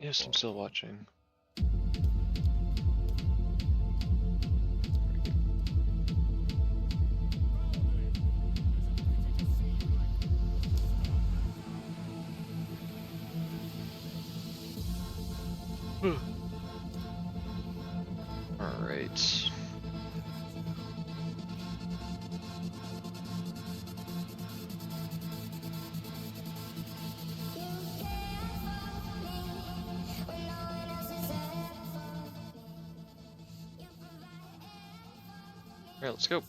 Yes, I'm still watching. Alright. Alright, let's go.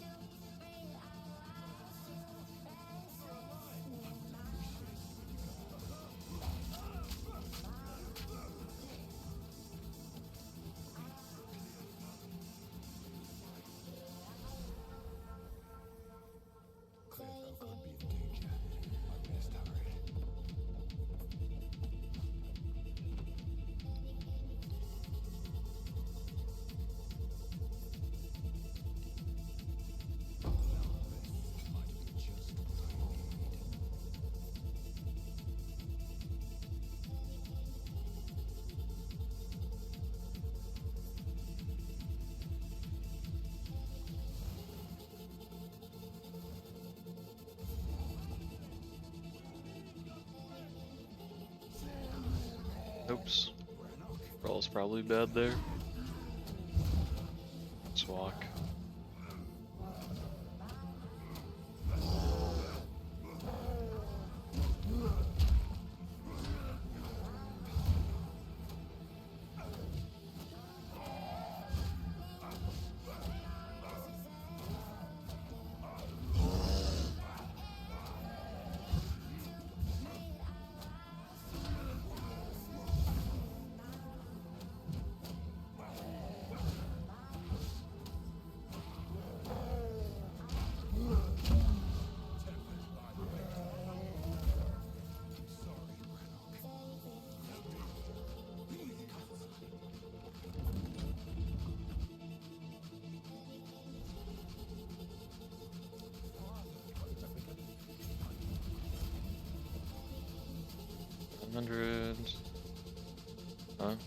Oops. Roll's probably bad there. Let's walk.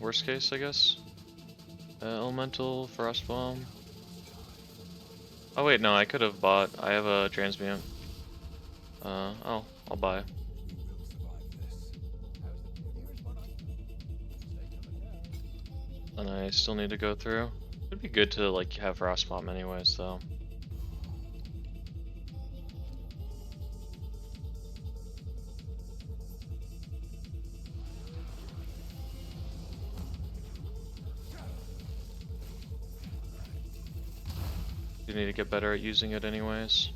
Worst case, I guess. Elemental, Frostbomb. Oh wait, no, I could have bought. I have a transmute. I'll buy. And I still need to go through. It'd be good to like have Frostbomb anyways, though. You need to get better at using it anyways.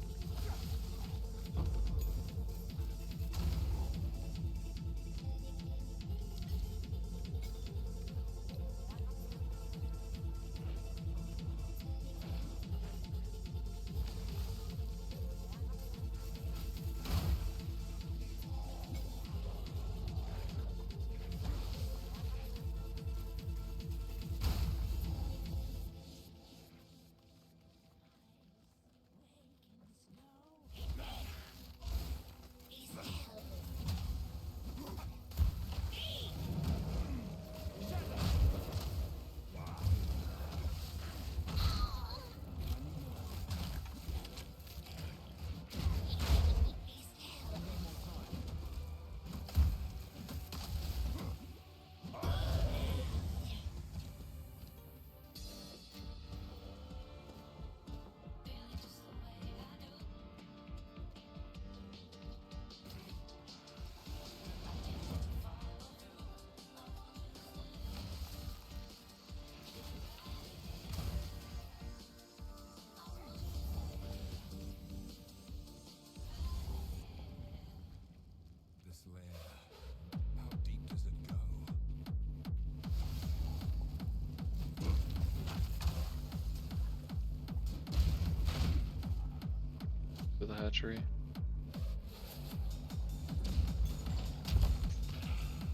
To the hatchery.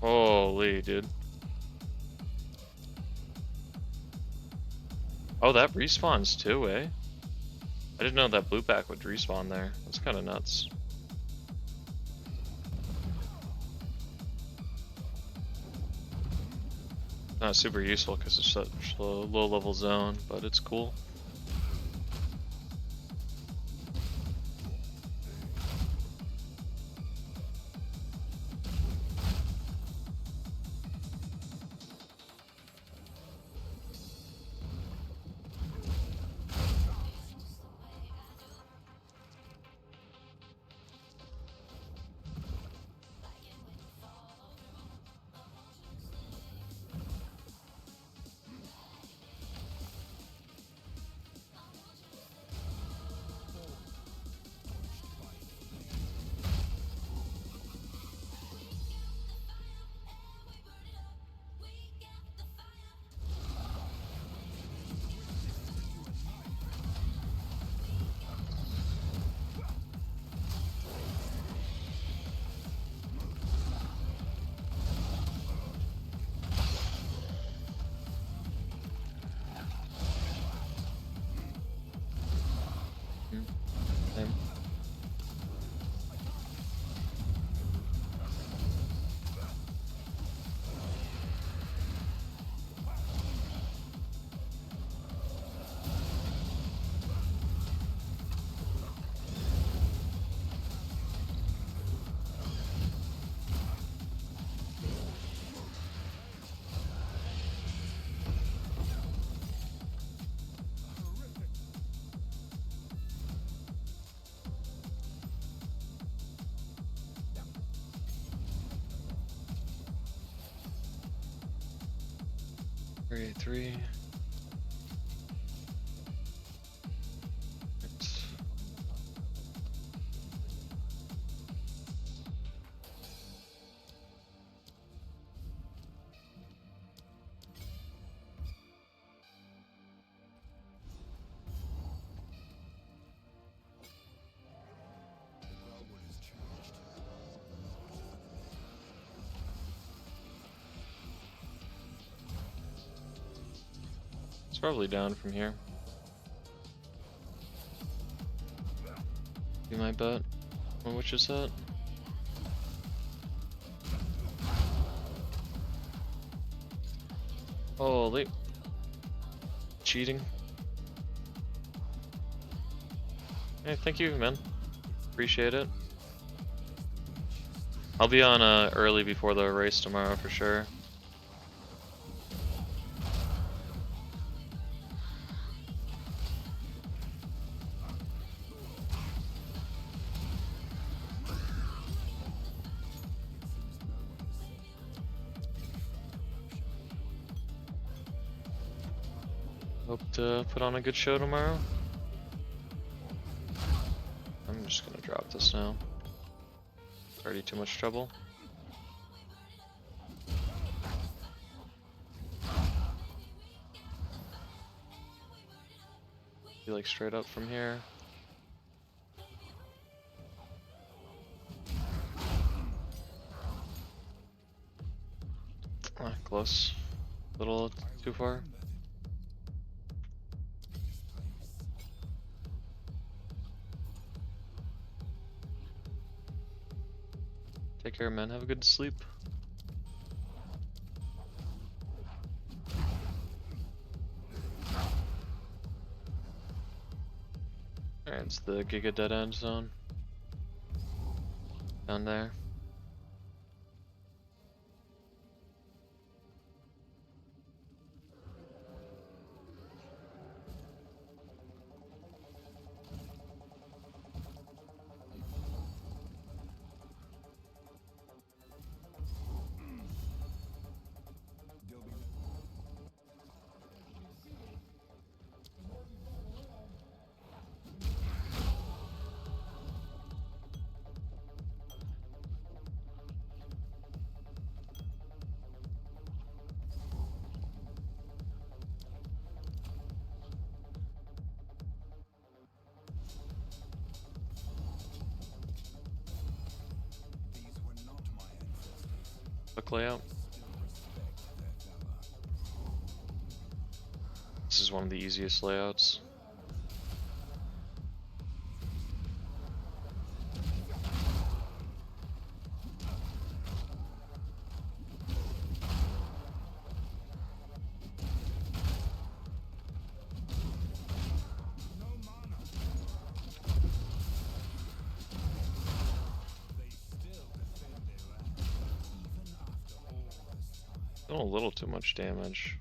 Holy dude. Oh, that respawns too, eh? I didn't know that blue pack would respawn there. That's kind of nuts. Not super useful because it's such a low level zone, but it's cool. Same. Three. It's probably down from here. Be my bet. Well, which is that? Holy. Cheating. Hey, thank you, man. Appreciate it. I'll be on early before the race tomorrow for sure. Hope to put on a good show tomorrow. I'm just gonna drop this now. Already too much trouble. Be like straight up from here. Ah, close. A little too far. Take care, man. Have a good sleep. Alright, it's the Giga Dead End zone. Down there. Quick layout. This is one of the easiest layouts. Doing a little too much damage.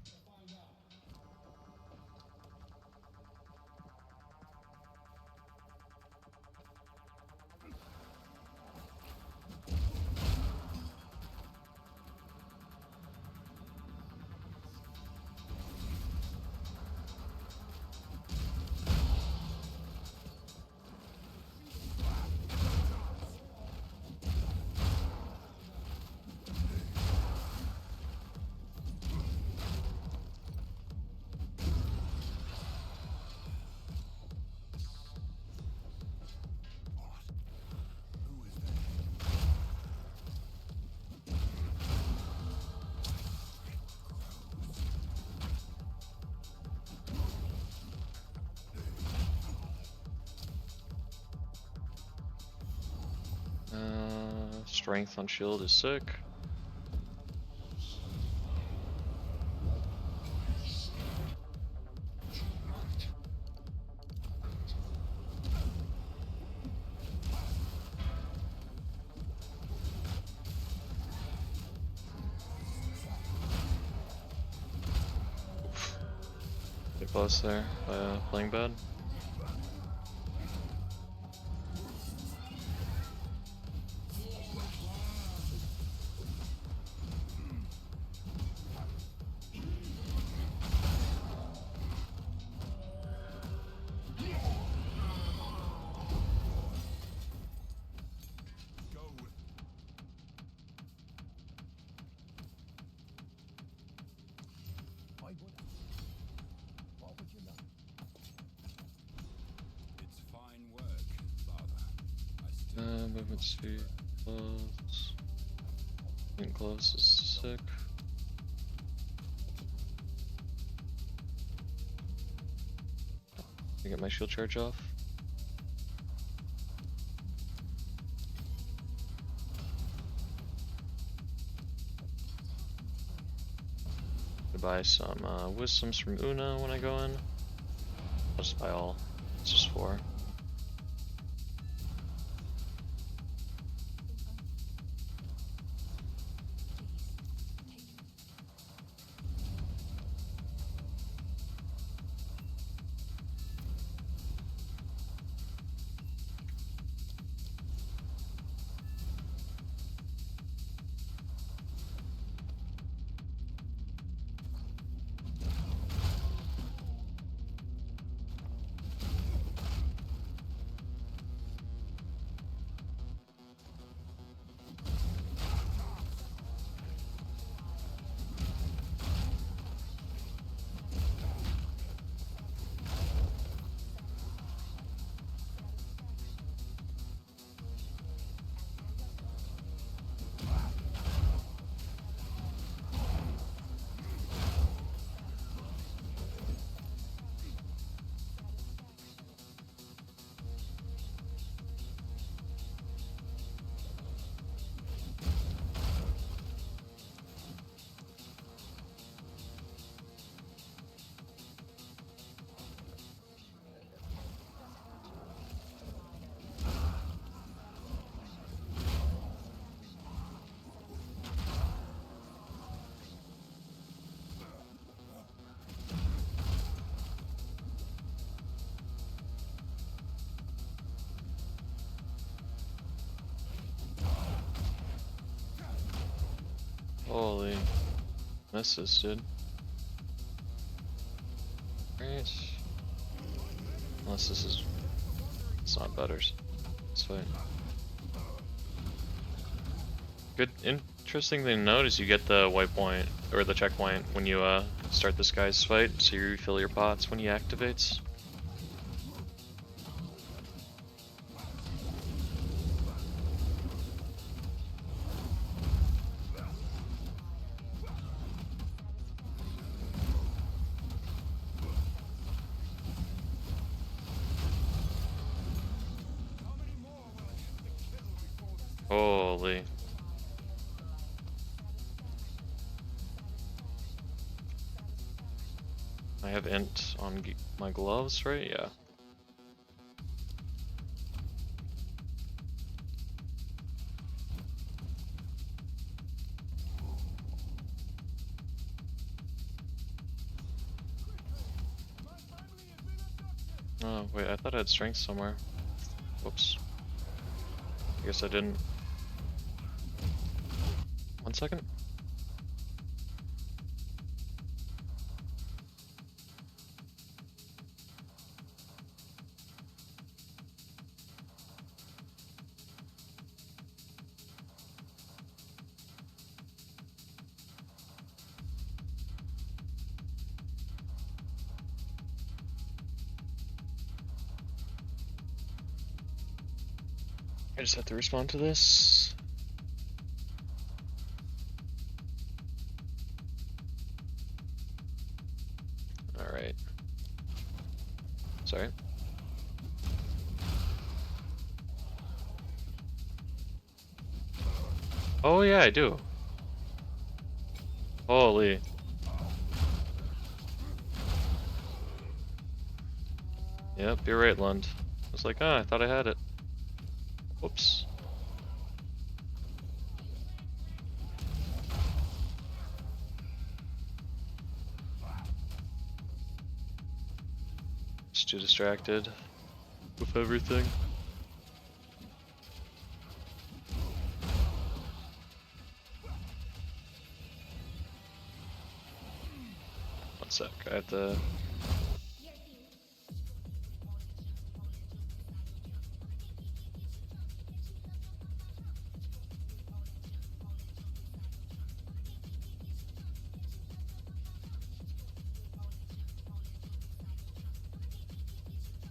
Strength on shield is sick. Get close there by playing bad. Movement speed, close. Getting close is sick. I get my shield charge off. To buy some wisdoms from Una when I go in. I'll just buy all. It's just 4. Holy misses, dude. Right. Unless this is. It's not Butters. It's fine. Good, interesting thing to note is you get the waypoint, or the checkpoint, when you start this guy's fight, so you refill your pots when he activates. Holy. I have int on my gloves, right? Yeah. Oh, wait, I thought I had strength somewhere. Whoops. I guess I didn't. 1 second. I just have to respond to this. Alright. Sorry. Oh yeah, I do. Holy. Yep, you're right, Lund. I was like, oh, I thought I had it. Whoops. Just too distracted with everything. One sec, I have to...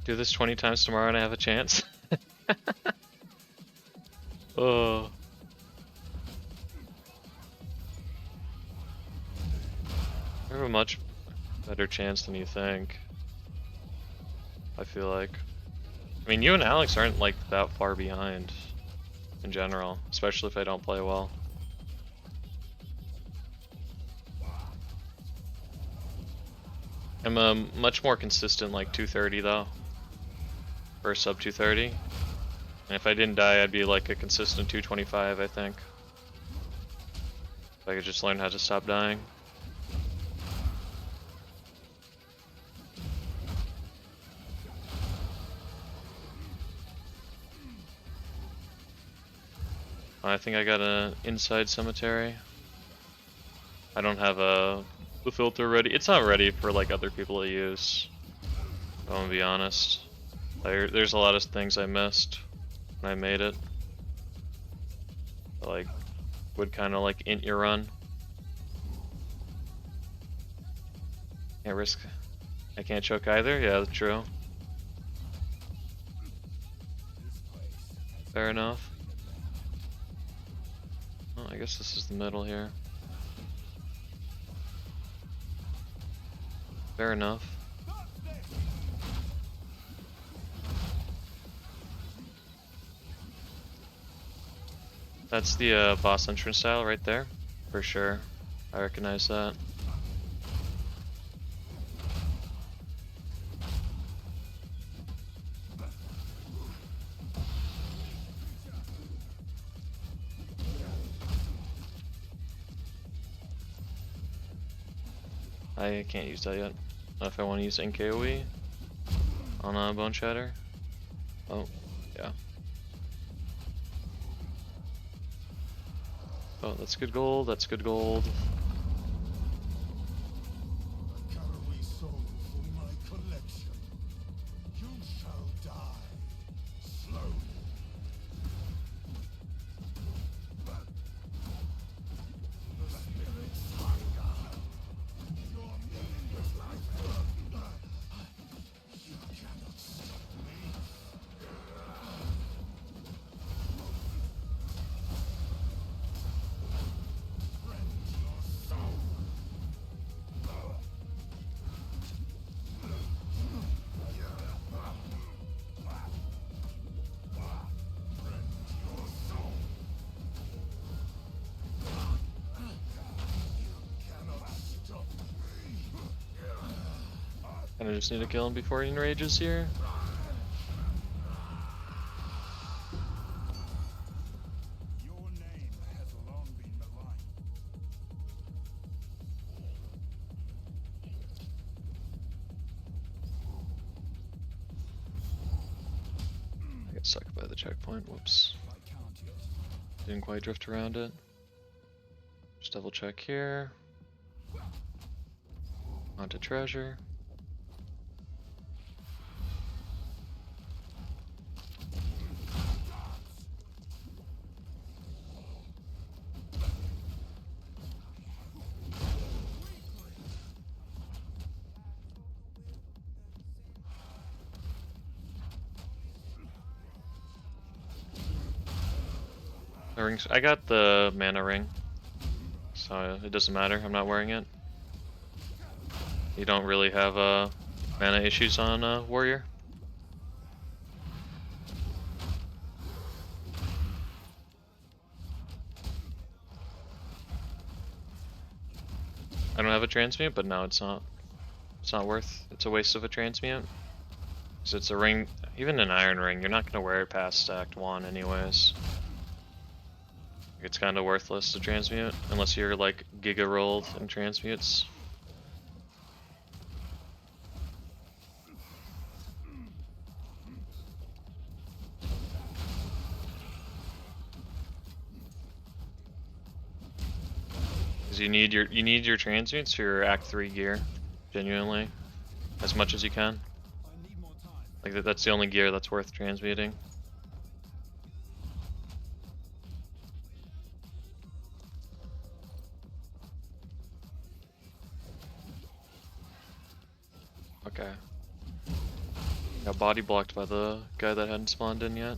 do this 20 times tomorrow and I have a chance. Oh. I have a much better chance than you think. I feel like. I mean, you and Alex aren't like that far behind in general, especially if I don't play well. I'm a much more consistent like 230 though. Or sub 230. And if I didn't die, I'd be like a consistent 225, I think. If I could just learn how to stop dying. I think I got an inside cemetery. I don't have the filter ready. It's not ready for like other people to use. I'm gonna be honest. There's a lot of things I missed when I made it. Like, would kind of like int your run. Can't risk. I can't choke either. Yeah, that's true. Fair enough. Oh, I guess this is the middle here. Fair enough. That's the boss entrance style right there, for sure. I recognize that. I can't use that yet. If I want to use NKOE on Bone Shatter. Oh, yeah. Oh, that's good gold, that's good gold. Carry soul for my collection. You shall die slowly. The spirit's hunger. Your meaningless life. You cannot stop me. And I just need to kill him before he enrages here. Your name has long been maligned. Stuck by the checkpoint. Whoops. Didn't quite drift around it. Just double check here. Onto treasure. The rings. I got the mana ring, so it doesn't matter. I'm not wearing it. You don't really have mana issues on warrior. I don't have a transmute, but no, it's not. It's not worth. It's a waste of a transmute. Cause it's a ring, even an iron ring. You're not gonna wear it past Act 1 anyways. It's kind of worthless to transmute unless you're like giga rolled in transmutes. Because you need your transmutes for your Act 3 gear, genuinely, as much as you can. Like that's the only gear that's worth transmuting. Okay. Got body blocked by the guy that hadn't spawned in yet.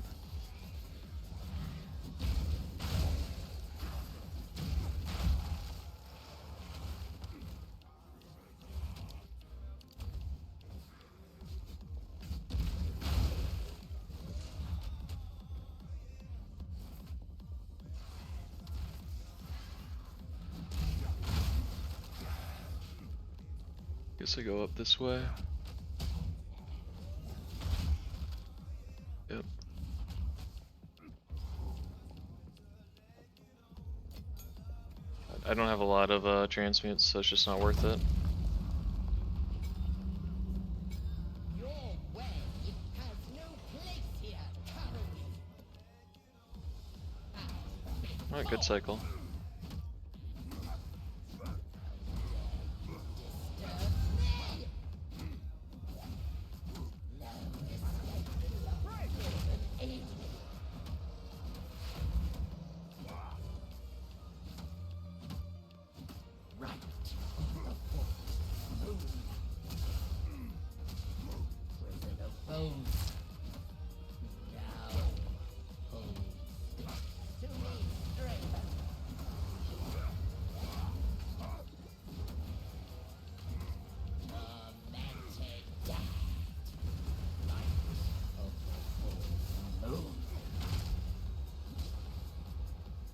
Guess I go up this way. Yep. I don't have a lot of transmutes, so it's just not worth it. Your way has no place here, currently. Alright, good cycle.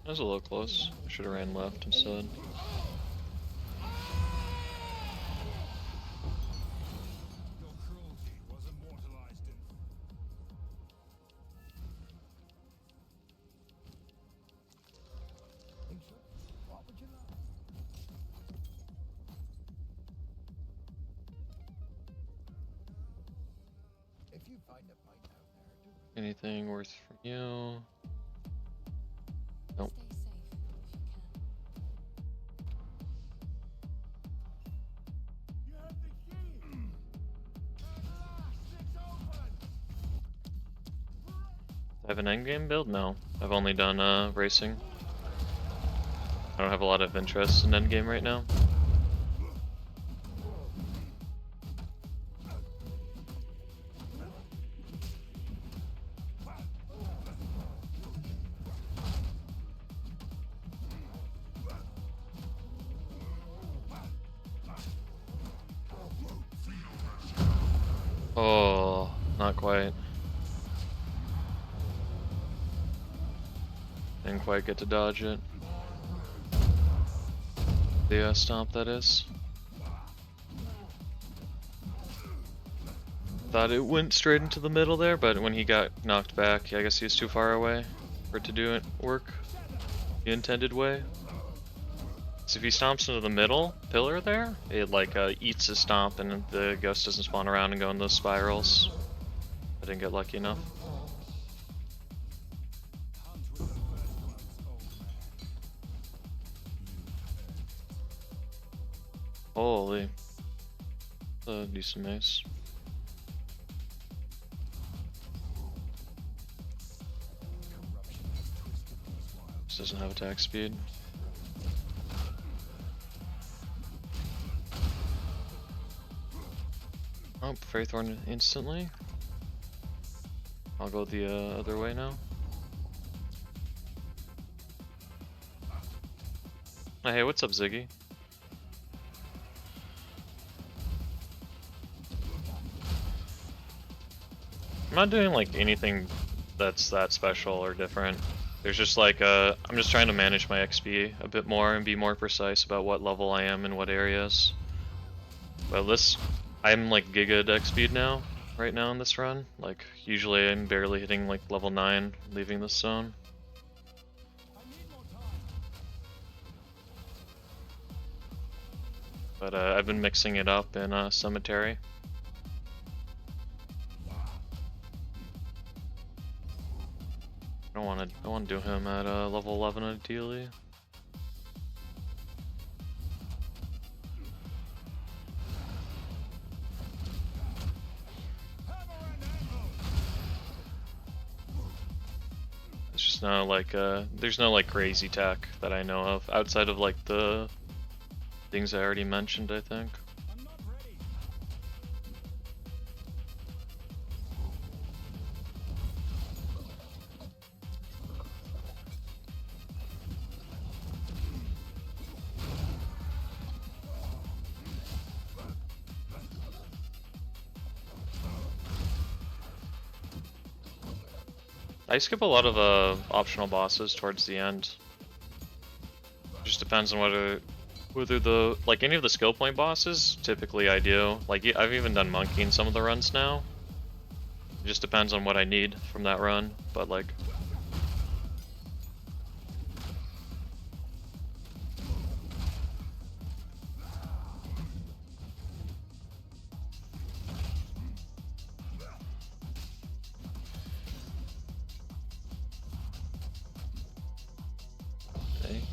That was a little close. I should have ran left instead. Your cruelty was immortalized in what would you like? If you find a fight out there, Anything worth from you? Nope. Stay safe if you can. you have the key. It's open. I have an endgame build? No. I've only done racing. I don't have a lot of interest in endgame right now. Oh, not quite. Didn't quite get to dodge it. The stomp, that is. Thought it went straight into the middle there, but when he got knocked back, I guess he was too far away for it to do it work the intended way. So if he stomps into the middle pillar there, it like eats his stomp and the ghost doesn't spawn around and go in those spirals. I didn't get lucky enough. Holy. A decent mace. This doesn't have attack speed. Oh, Faithorn instantly. I'll go the other way now. Oh, hey, what's up, Ziggy? I'm not doing like anything that's that special or different. There's just like I'm just trying to manage my XP a bit more and be more precise about what level I am in what areas. But this, I'm like giga at X speed now, right now in this run. Like usually I'm barely hitting like level 9, leaving this zone. But I've been mixing it up in Cemetery. I don't want to do him at level 11 ideally. It's just no like there's no like crazy tech that I know of outside of like the things I already mentioned, I think. I skip a lot of optional bosses towards the end. Just depends on whether the like any of the skill point bosses. Typically, I do. Like I've even done monkey in some of the runs now. It just depends on what I need from that run. But like,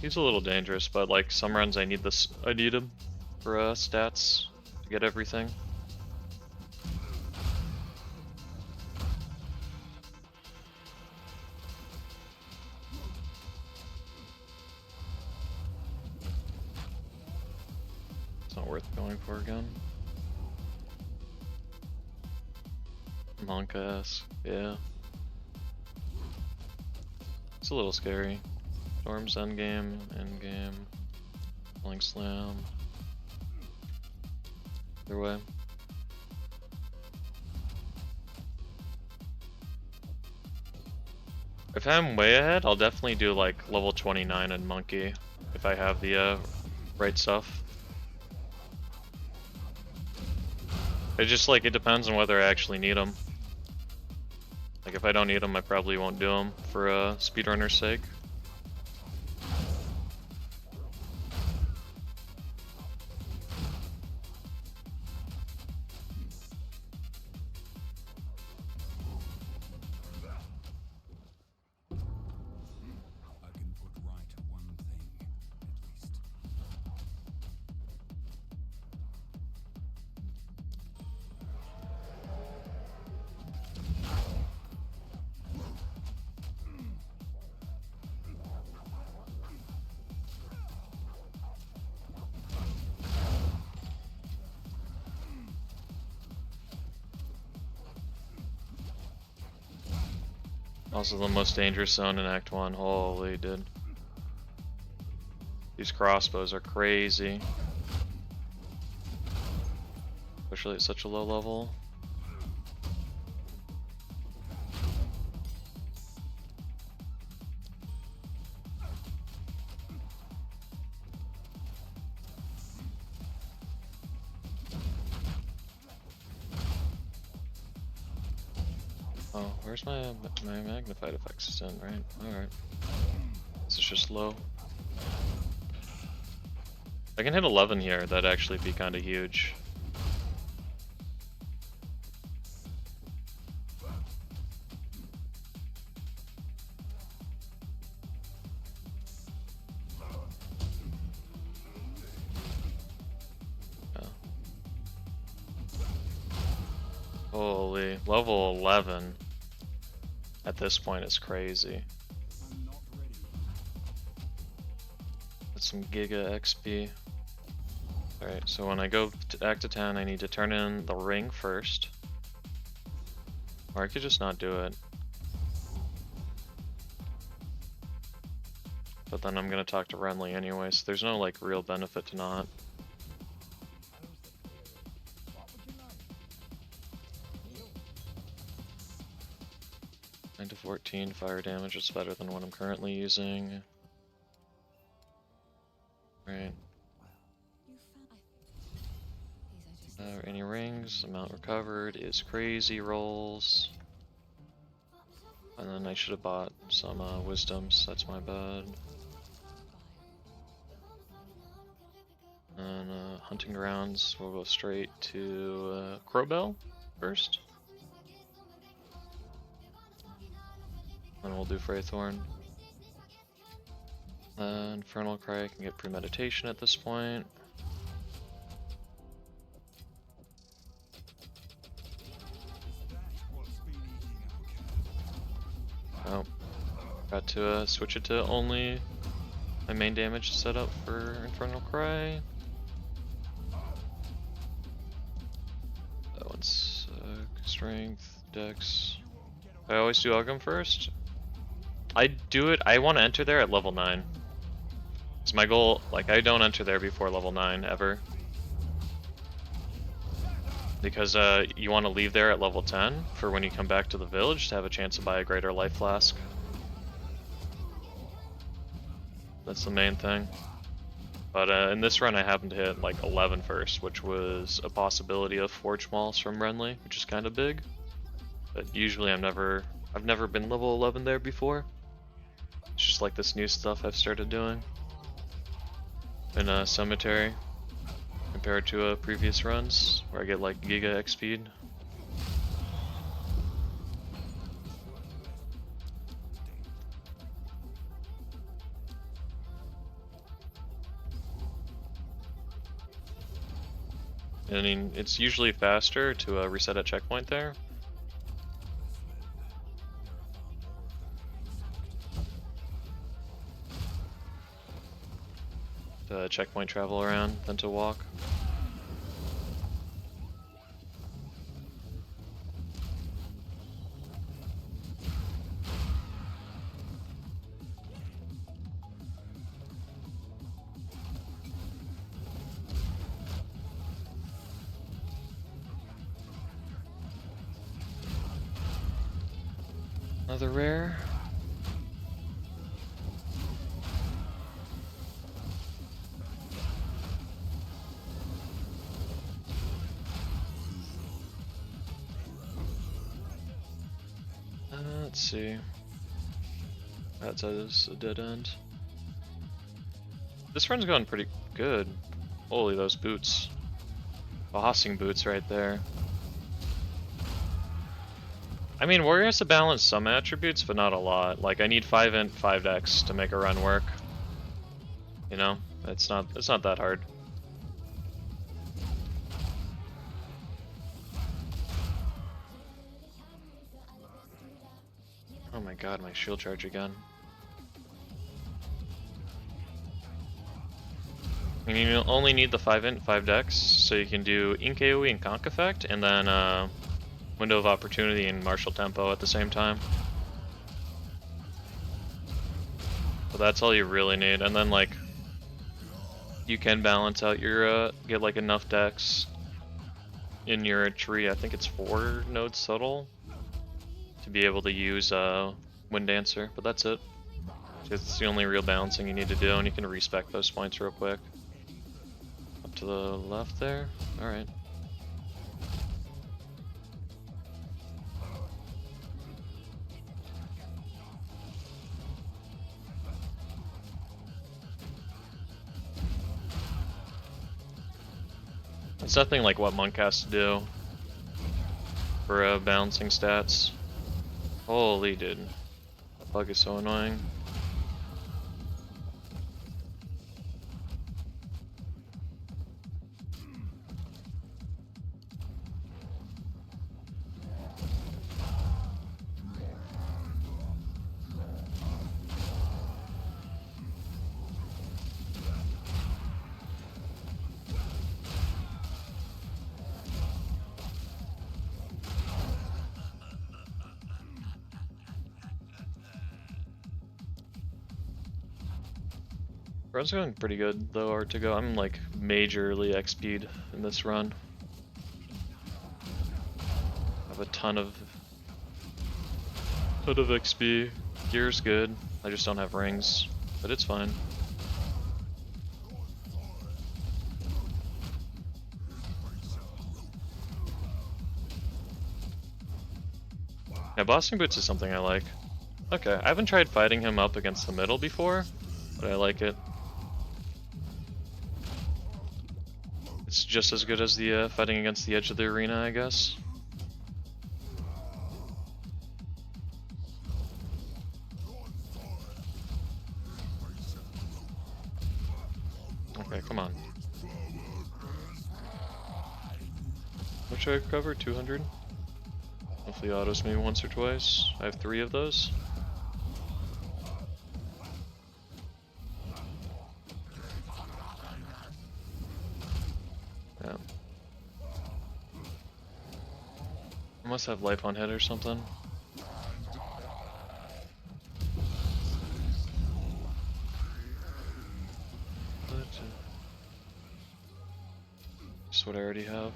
he's a little dangerous. But like some runs, I need this. I need him for stats to get everything. It's not worth going for again. Monka-esque, yeah. It's a little scary. Storm's endgame, Flying Slam. Either way. If I'm way ahead, I'll definitely do like level 29 and Monkey if I have the right stuff. It just like it depends on whether I actually need them. Like if I don't need them, I probably won't do them for speedrunner's sake. Also the most dangerous zone in Act 1. Holy dude. These crossbows are crazy. Especially at such a low level. Oh, where's my magnified effects? It's in, right? Alright. This is just low. If I can hit 11 here, that'd actually be kind of huge. Holy, level 11 at this point is crazy. I'm not ready. That's some Giga XP. Alright, so when I go back to 10, I need to turn in the ring first. Or I could just not do it. But then I'm gonna talk to Renly anyway, so there's no like real benefit to not. What would you like? 9 to 14 fire damage is better than what I'm currently using. Right. Any rings, amount recovered is crazy rolls. And then I should have bought some wisdoms, that's my bad. And hunting grounds, we'll go straight to Crowbell first. Then we'll do Freythorn. Infernal Cry can get premeditation at this point. That's what's been eating our cat. Oh, got to switch it to only my main damage set up for Infernal Cry. That one's strength, dex. I always do Ugum first. I do it. I want to enter there at level 9. It's my goal. Like I don't enter there before level 9 ever, because you want to leave there at level 10 for when you come back to the village to have a chance to buy a greater life flask. That's the main thing. But in this run I happened to hit like 11 first, which was a possibility of Forge Malls from Renly, which is kind of big. But usually I've never been level 11 there before. It's just like this new stuff I've started doing in a cemetery compared to previous runs where I get like Giga XP. I mean, it's usually faster to reset at checkpoint there. To checkpoint travel around than to walk. Another rare. Let's see. That says a dead end. This run's going pretty good. Holy, those boots. Bossing boots right there. I mean, Warrior has to balance some attributes, but not a lot. Like, I need 5 int, 5 dex to make a run work. You know? It's not that hard. Oh my god, my shield charge again. And you only need the 5 int, 5 dex, so you can do Ink AoE and Conk Effect, and then Window of Opportunity and Martial Tempo at the same time. So that's all you really need, and then like you can balance out your get like enough dex in your tree. I think it's 4 nodes subtle to be able to use Wind Dancer, but that's it. It's the only real balancing you need to do, and you can respec those points real quick. Up to the left there. All right. It's nothing like what Monk has to do for balancing stats. Holy dude, that bug is so annoying. Run's going pretty good though, or to go. I'm like majorly XP'd in this run. I have a ton of XP. Gear's good. I just don't have rings, but it's fine. Yeah, bossing boots is something I like. Okay, I haven't tried fighting him up against the middle before, but I like it. It's just as good as the fighting against the edge of the arena, I guess. Okay, come on. What should I cover? 200? Hopefully autos me once or twice. I have 3 of those. Yeah. I must have life on hit or something. Just what I already have.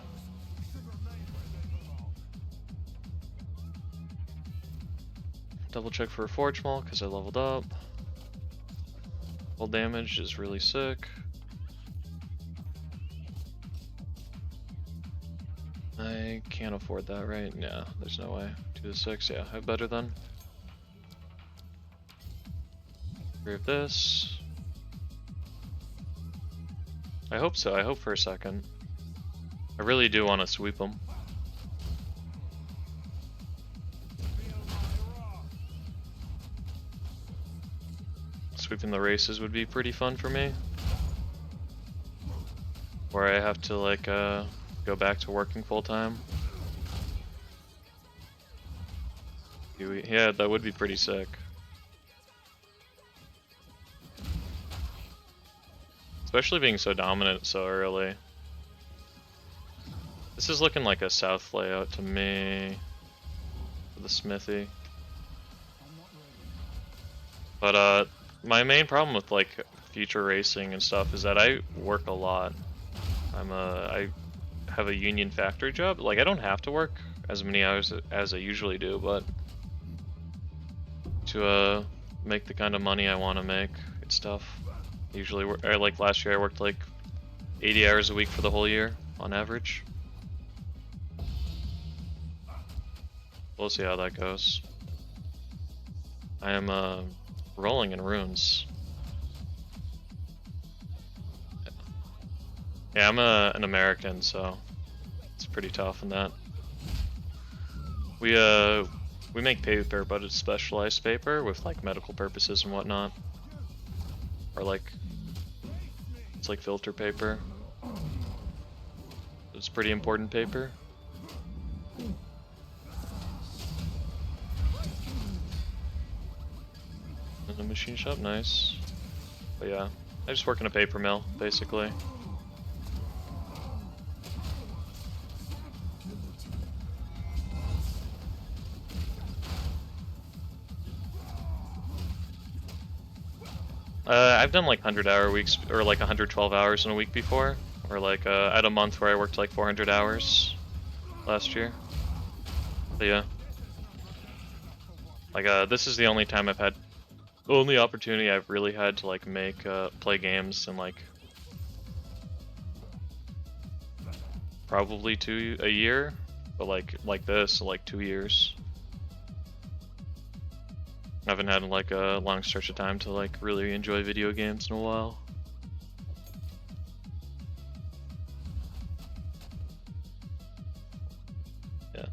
Double check for a Forge Maul because I leveled up. Full damage is really sick. I can't afford that, right? Yeah, there's no way. 2 to 6, yeah, I have better then. 3 of this. I hope so, I hope for a second. I really do want to sweep them. Sweeping the races would be pretty fun for me. Where I have to like go back to working full time. Yeah, that would be pretty sick. Especially being so dominant so early. This is looking like a south layout to me. For the smithy. But my main problem with like future racing and stuff is that I work a lot. I have a union factory job. Like I don't have to work as many hours as I usually do, but to make the kind of money I want to make, it's tough. Usually, like last year, I worked like 80 hours a week for the whole year on average. We'll see how that goes. I am rolling in runes. Yeah, I'm an American, so it's pretty tough in that. We make paper, but it's specialized paper with like medical purposes and whatnot, or like it's like filter paper. It's pretty important paper. In a machine shop, nice. But yeah, I just work in a paper mill, basically. I've done like 100-hour weeks, or like 112 hours in a week before, or like I had a month where I worked like 400 hours last year. But yeah, like this is the only time I've had, the only opportunity I've really had to like make play games in like probably a year, but like this, like 2 years. I haven't had like a long stretch of time to like really enjoy video games in a while. Yeah.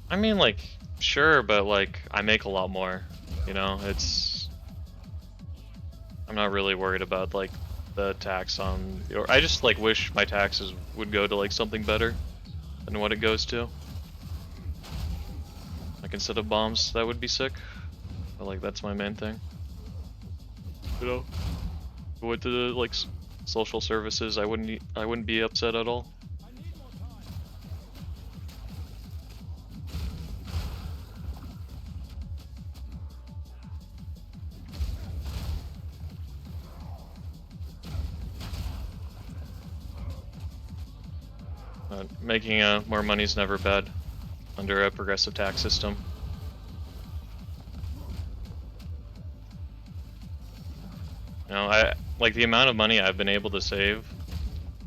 I mean, like, sure, but like I make a lot more, you know, I'm not really worried about like the tax on, or I just like wish my taxes would go to like something better than what it goes to. Like instead of bombs, that would be sick. But like that's my main thing. You know, if I went to the like social services, I wouldn't be upset at all. Making more money is never bad under a progressive tax system. You know, I like the amount of money I've been able to save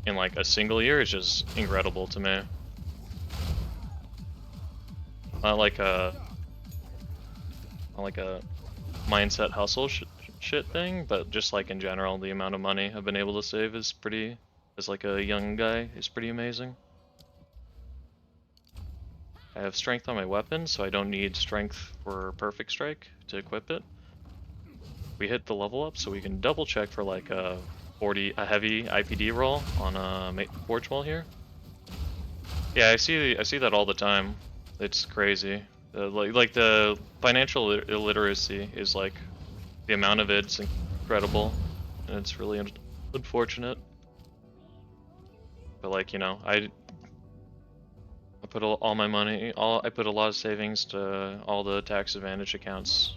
in like a single year is just incredible to me. Not like a mindset hustle shit thing, but just like in general, the amount of money I've been able to save is pretty, as like a young guy, is pretty amazing. I have strength on my weapon, so I don't need strength for perfect strike to equip it. We hit the level up, so we can double check for like a heavy IPD roll on a forge wall here. Yeah, I see that all the time. It's crazy. Like the financial illiteracy is like, the amount of it's incredible, and it's really unfortunate. But like, you know, I put all my money, I put a lot of savings to all the tax advantage accounts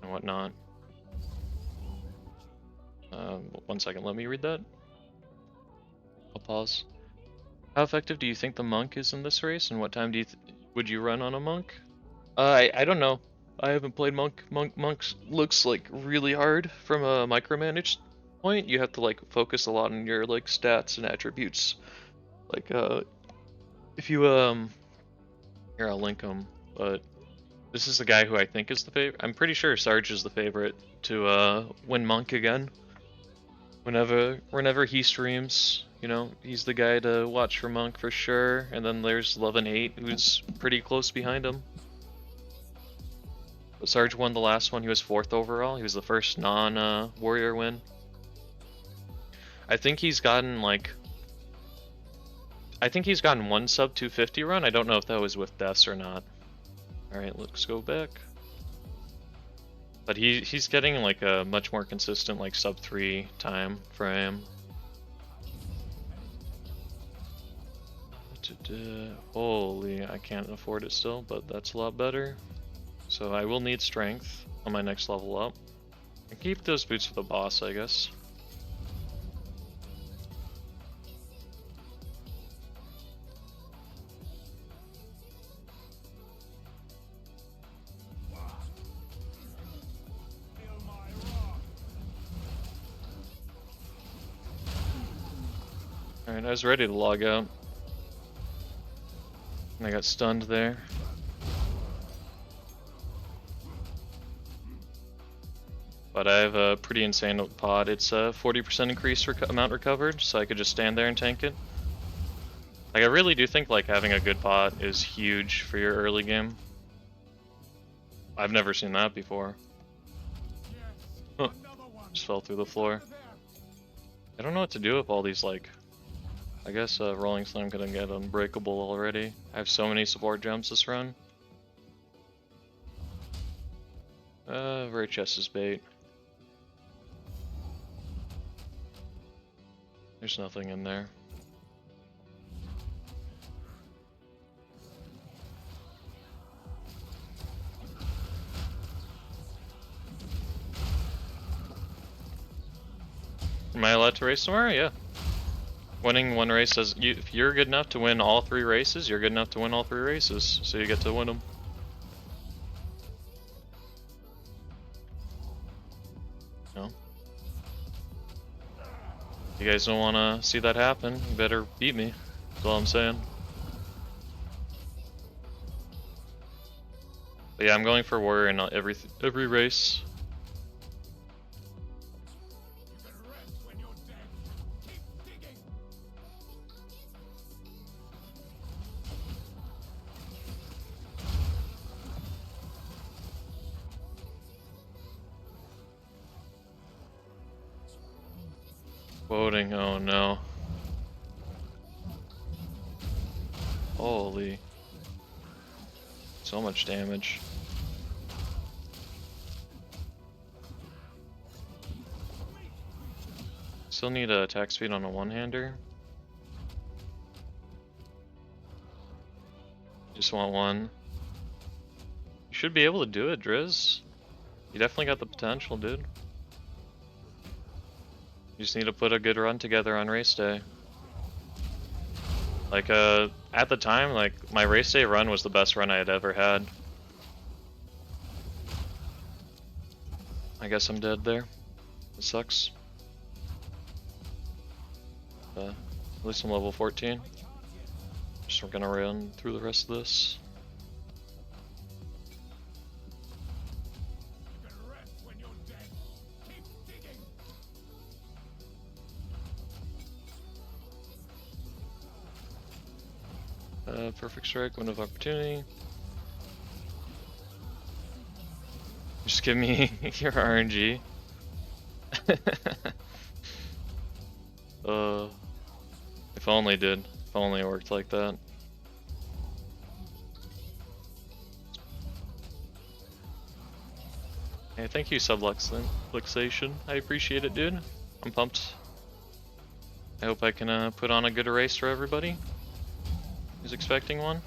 and whatnot. 1 second, let me read that. I'll pause. How effective do you think the monk is in this race, and what time would you run on a monk? I don't know. I haven't played monk. Monks looks like really hard from a micromanaged point. You have to like focus a lot on your like stats and attributes. Like if you here I'll link him, but this is the guy who I think is the favorite. I'm pretty sure Sarge is the favorite to win monk again. Whenever he streams, you know, he's the guy to watch for monk for sure. And then there's Love and 8, who's pretty close behind him. But Sarge won the last one. He was 4th overall. He was the first non-warrior win. I think he's gotten like, one sub 250 run. I don't know if that was with deaths or not. All right, let's go back. But he's getting like a much more consistent like sub 3 time frame. Holy, I can't afford it still, but that's a lot better. So I will need strength on my next level up. And keep those boots for the boss, I guess. Alright, I was ready to log out. And I got stunned there. But I have a pretty insane pod. It's a 40% increased amount recovered, so I could just stand there and tank it. Like, I really do think like having a good pod is huge for your early game. I've never seen that before. Huh. Just fell through the floor. I don't know what to do with all these like... I guess Rolling Slam gonna get unbreakable already. I have so many support jumps this run. Rare chest is bait. There's nothing in there. Am I allowed to race tomorrow? Yeah. Winning one race says if you're good enough to win all 3 races, you're good enough to win all 3 races, so you get to win them. No? You guys don't want to see that happen, you better beat me. That's all I'm saying. But yeah, I'm going for warrior in every race. Voting, oh no. Holy. So much damage. Still need a attack speed on a one-hander. Just want one. You should be able to do it, Driz. You definitely got the potential, dude. You just need to put a good run together on race day. Like, at the time, like, my race day run was the best run I had ever had. I guess I'm dead there. It sucks. At least I'm level 14. Just gonna run through the rest of this. You can rest when you're dead. Keep digging. Perfect strike, window of opportunity. Just give me your RNG. If only did. If only it worked like that. Hey, thank you, Subluxation. I appreciate it, dude. I'm pumped. I hope I can put on a good race for everybody who's expecting one.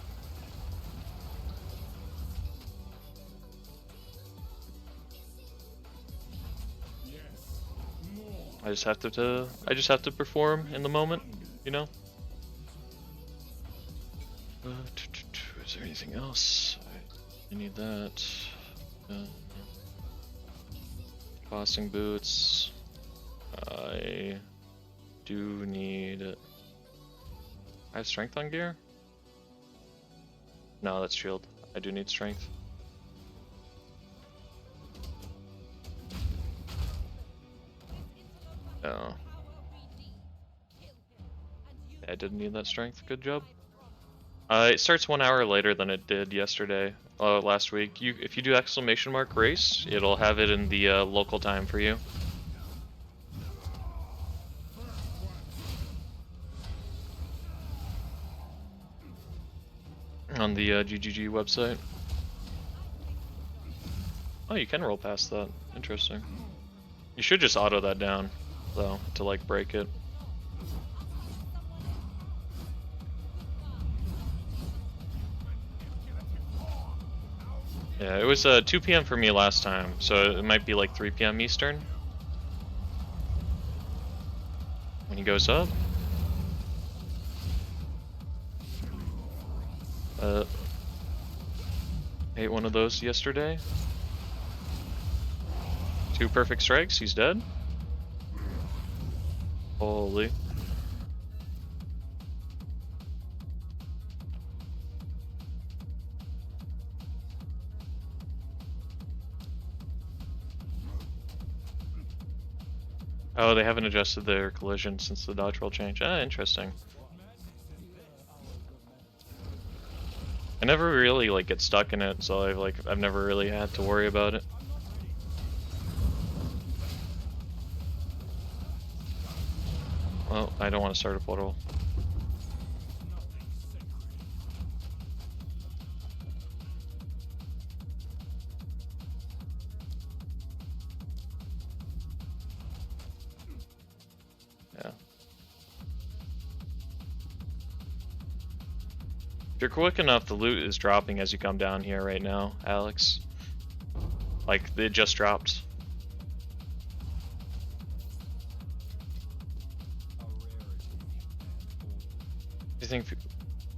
Yes. More. I just have to perform in the moment, you know. Is there anything else? I need that. Costing boots. I do need. I have strength on gear? No, that's shield. I do need strength. No. Yeah, I didn't need that strength. Good job. It starts 1 hour later than it did yesterday, last week. If you do exclamation mark race, it'll have it in the local time for you. On the GGG website. Oh, you can roll past that. Interesting. You should just auto that down, though, to like break it. Yeah, it was 2 PM for me last time, so it might be like 3 PM Eastern. When he goes up. Ate one of those yesterday. 2 perfect strikes, he's dead. Holy. Oh, they haven't adjusted their collision since the dodge roll change. Ah, interesting. I never really like get stuck in it, so I've never really had to worry about it. Well, I don't want to start a portal. Yeah. If you're quick enough, the loot is dropping as you come down here right now, Alex. Like, it just dropped.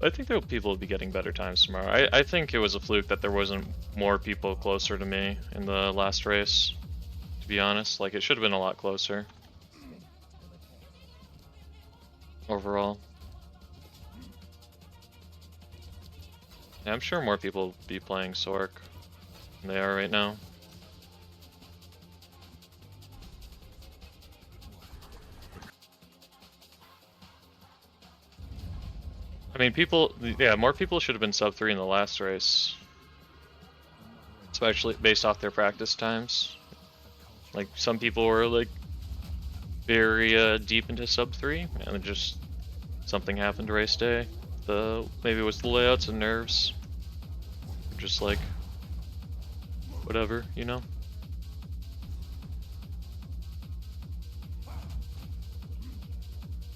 I think people will be getting better times tomorrow. I think it was a fluke that there wasn't more people closer to me in the last race, to be honest. Like, it should have been a lot closer. Overall. Yeah, I'm sure more people will be playing Sork than they are right now. I mean, more people should have been sub 3 in the last race. Especially based off their practice times. Like, some people were, like, very deep into sub 3, and then just something happened race day. Maybe it was the layouts and nerves. Just like, whatever, you know? I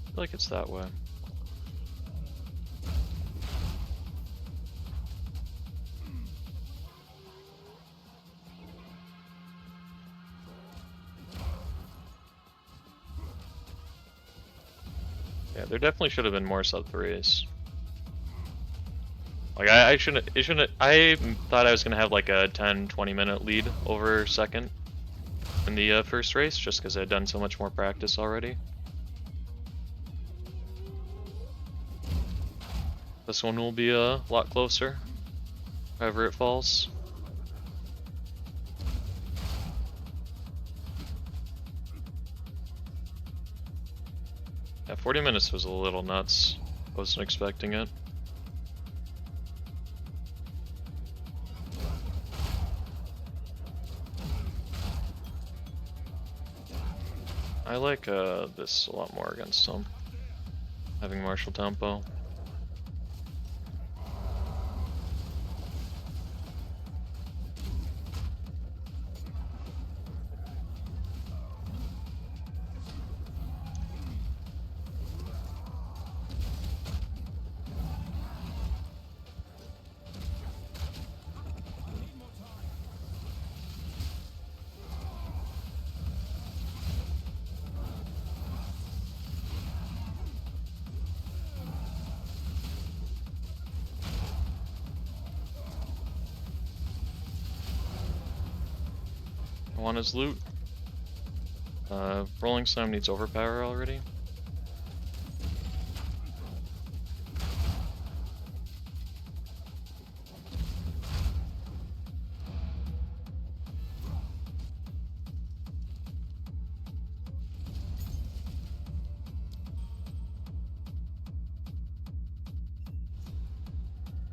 feel like it's that way. Yeah, there definitely should have been more sub 3s. Like I shouldn't. It shouldn't. I thought I was gonna have like a 10-20 minute lead over second in the first race, just because I'd done so much more practice already. This one will be a lot closer, however it falls. Yeah, 40 minutes was a little nuts. Wasn't expecting it. I like this a lot more against him, having martial tempo. I want his loot. Rolling Slam needs overpower already.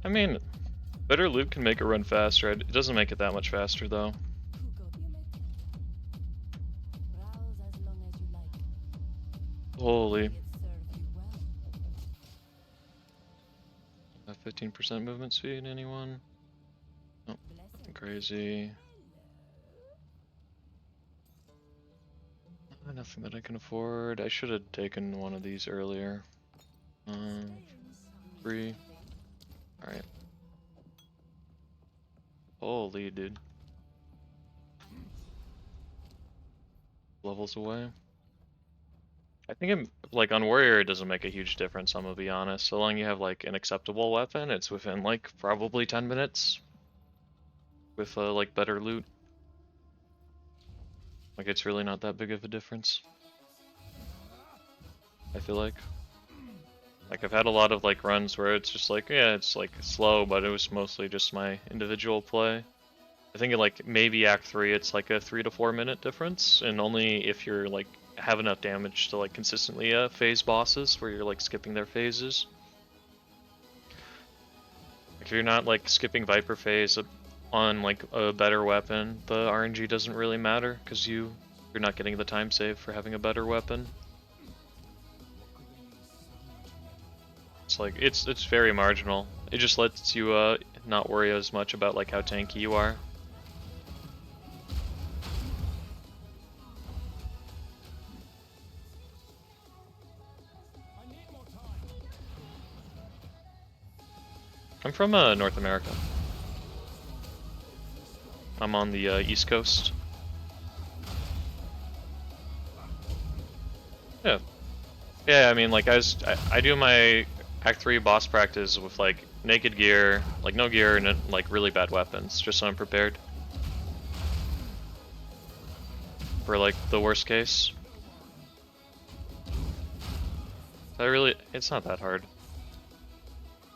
I mean, better loot can make it run faster. It doesn't make it that much faster though. Holy. 15% movement speed, anyone? Nope. Crazy. Nothing that I can afford. I should have taken one of these earlier. Free. Alright. Holy dude. Levels away. I think it, like on Warrior it doesn't make a huge difference, I'm gonna be honest. So long you have like an acceptable weapon, it's within like probably 10 minutes. With like better loot. Like it's really not that big of a difference. I feel like. Like I've had a lot of like runs where it's just like, yeah, it's like slow, but it was mostly just my individual play. I think in like maybe Act 3 it's like a 3 to 4 minute difference, and only if you're like have enough damage to like consistently phase bosses where you're like skipping their phases. If you're not like skipping Viper phase on like a better weapon, the RNG doesn't really matter because you're not getting the time save for having a better weapon. It's like it's very marginal. It just lets you not worry as much about like how tanky you are. I'm from North America. I'm on the East Coast. Yeah. Yeah, I mean, like I do my Act 3 boss practice with like naked gear, like no gear, and like really bad weapons, just so I'm prepared for like the worst case. It's not that hard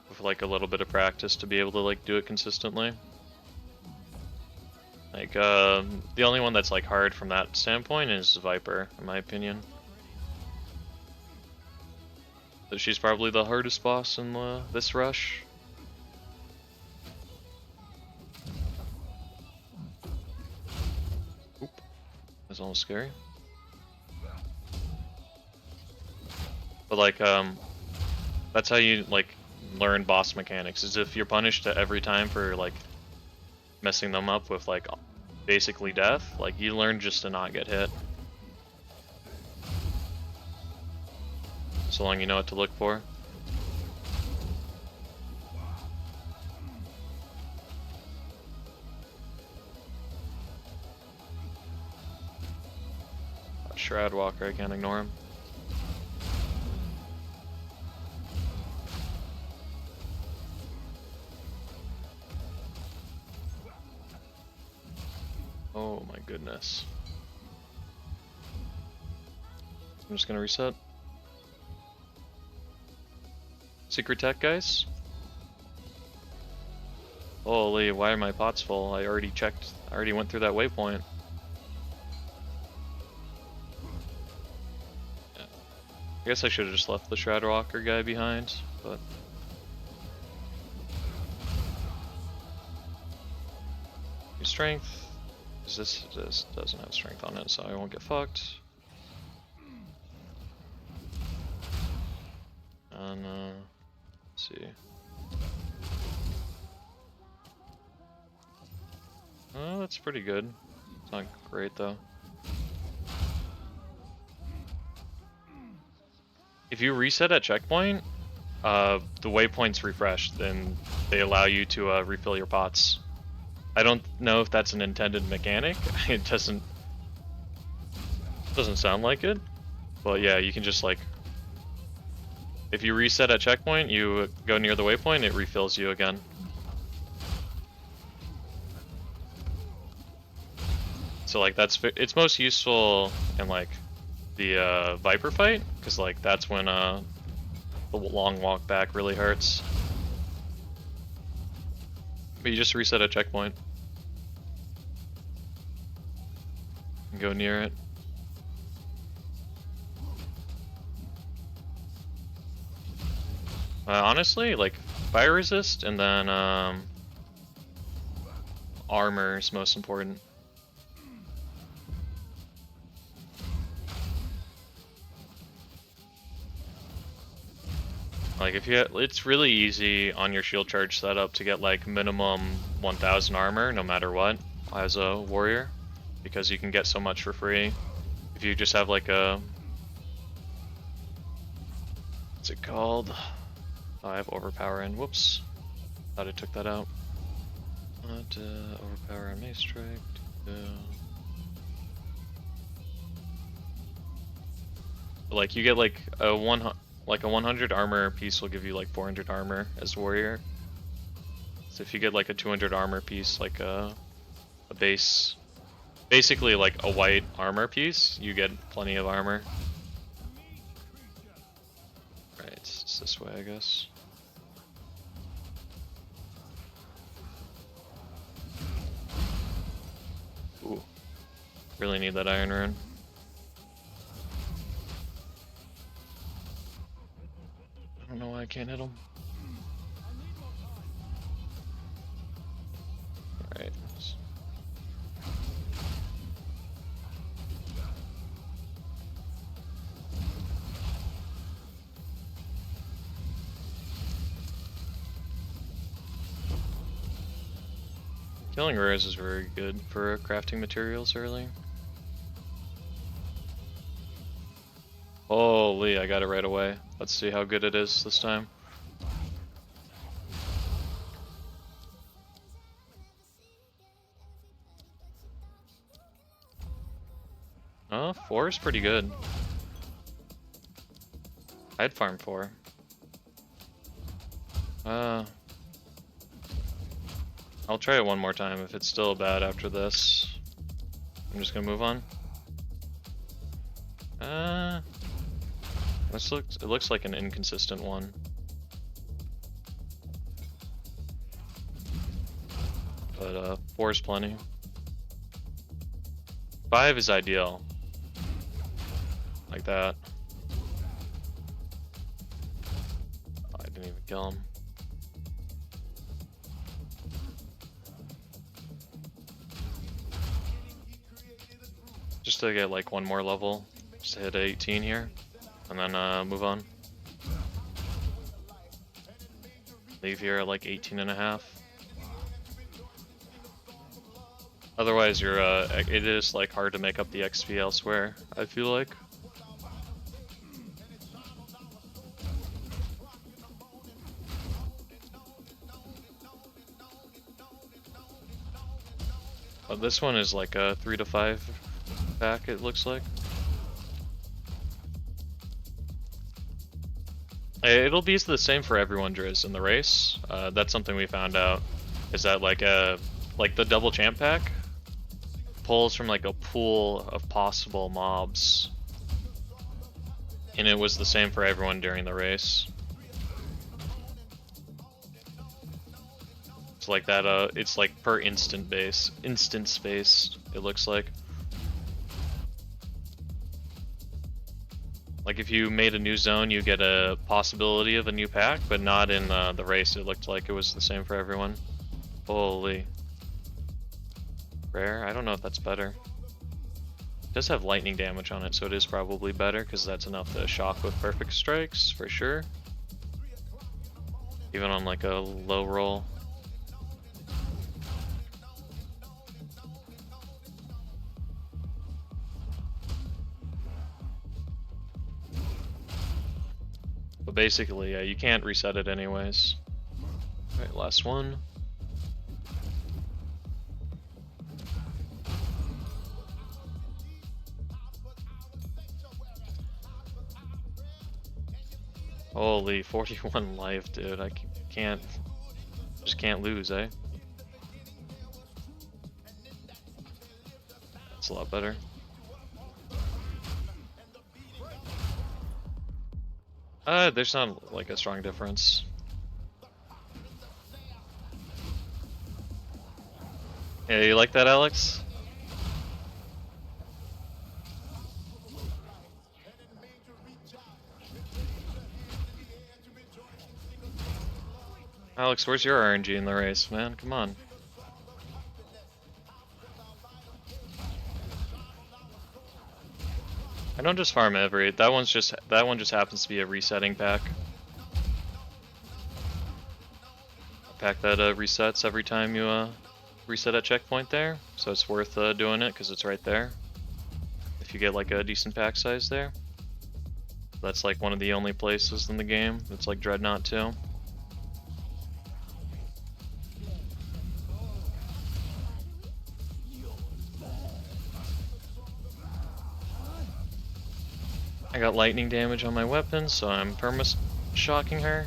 with like a little bit of practice to be able to like do it consistently. Like the only one that's like hard from that standpoint is Viper, in my opinion. So she's probably the hardest boss in this rush. Oop, that's almost scary. But like that's how you like learn boss mechanics, is if you're punished every time for like messing them up with like basically death, like you learn just to not get hit. So long you know what to look for. Shroud Walker, I can't ignore him. Oh my goodness. I'm just gonna reset. Secret tech, guys? Holy, why are my pots full? I already checked, I already went through that waypoint. Yeah. I guess I should have just left the Shroudwalker guy behind, but... Strength. This doesn't have strength on it, so I won't get fucked. And let's see. Oh, that's pretty good. It's not great though. If you reset at checkpoint, the waypoints refresh, then they allow you to refill your pots. I don't know if that's an intended mechanic. It doesn't sound like it, but yeah, you can just like, if you reset at checkpoint, you go near the waypoint, it refills you again. So like it's most useful in like the Viper fight, because like that's when the long walk back really hurts. But you just reset at checkpoint. And go near it. Honestly, like fire resist and then armor is most important. Like if you, it's really easy on your shield charge setup to get like minimum 1000 armor no matter what as a warrior, because you can get so much for free. If you just have like a, what's it called? Oh, I have overpower in. Whoops, thought I took that out. Overpower and mace strike. Like you get like a 100 armor piece will give you like 400 armor as warrior. So if you get like a 200 armor piece, like a base, basically like a white armor piece, you get plenty of armor. Right, it's this way, I guess. Ooh, really need that iron rune. I don't know why I can't hit him. Alright. Killing rares is very good for crafting materials early. Holy, I got it right away. Let's see how good it is this time. Oh, 4 is pretty good. I'd farm 4. I'll try it one more time. If it's still bad after this, I'm just gonna move on. It looks like an inconsistent one. But 4 is plenty. 5 is ideal. Like that. Oh, I didn't even kill him. Just to get like one more level, just to hit 18 here, and then move on. Leave here at like 18.5. Otherwise, you're it is like hard to make up the XP elsewhere, I feel like. But this one is like a 3 to 5 pack, it looks like. It'll be the same for everyone, Driz, in the race. That's something we found out, is that like the double champ pack, pulls from like a pool of possible mobs, and it was the same for everyone during the race. It's like that. It's like per instant space. It looks like. Like if you made a new zone, you get a possibility of a new pack, but not in the race. It looked like it was the same for everyone. Holy. Rare? I don't know if that's better. It does have lightning damage on it, so it is probably better, because that's enough to shock with perfect strikes, for sure. Even on like a low roll. But basically, yeah, you can't reset it anyways. Alright, last one. Holy, 41 life, dude. I can't, just can't lose, eh? That's a lot better. There's not like a strong difference. Yeah, you like that, Alex? Alex, where's your RNG in the race, man? Come on. I don't just farm every. That one just happens to be a resetting pack. A pack that resets every time you reset a checkpoint there, so it's worth doing it because it's right there. If you get like a decent pack size there, that's like one of the only places in the game. It's like Dreadnought too. I got lightning damage on my weapon, so I'm perma-shocking her.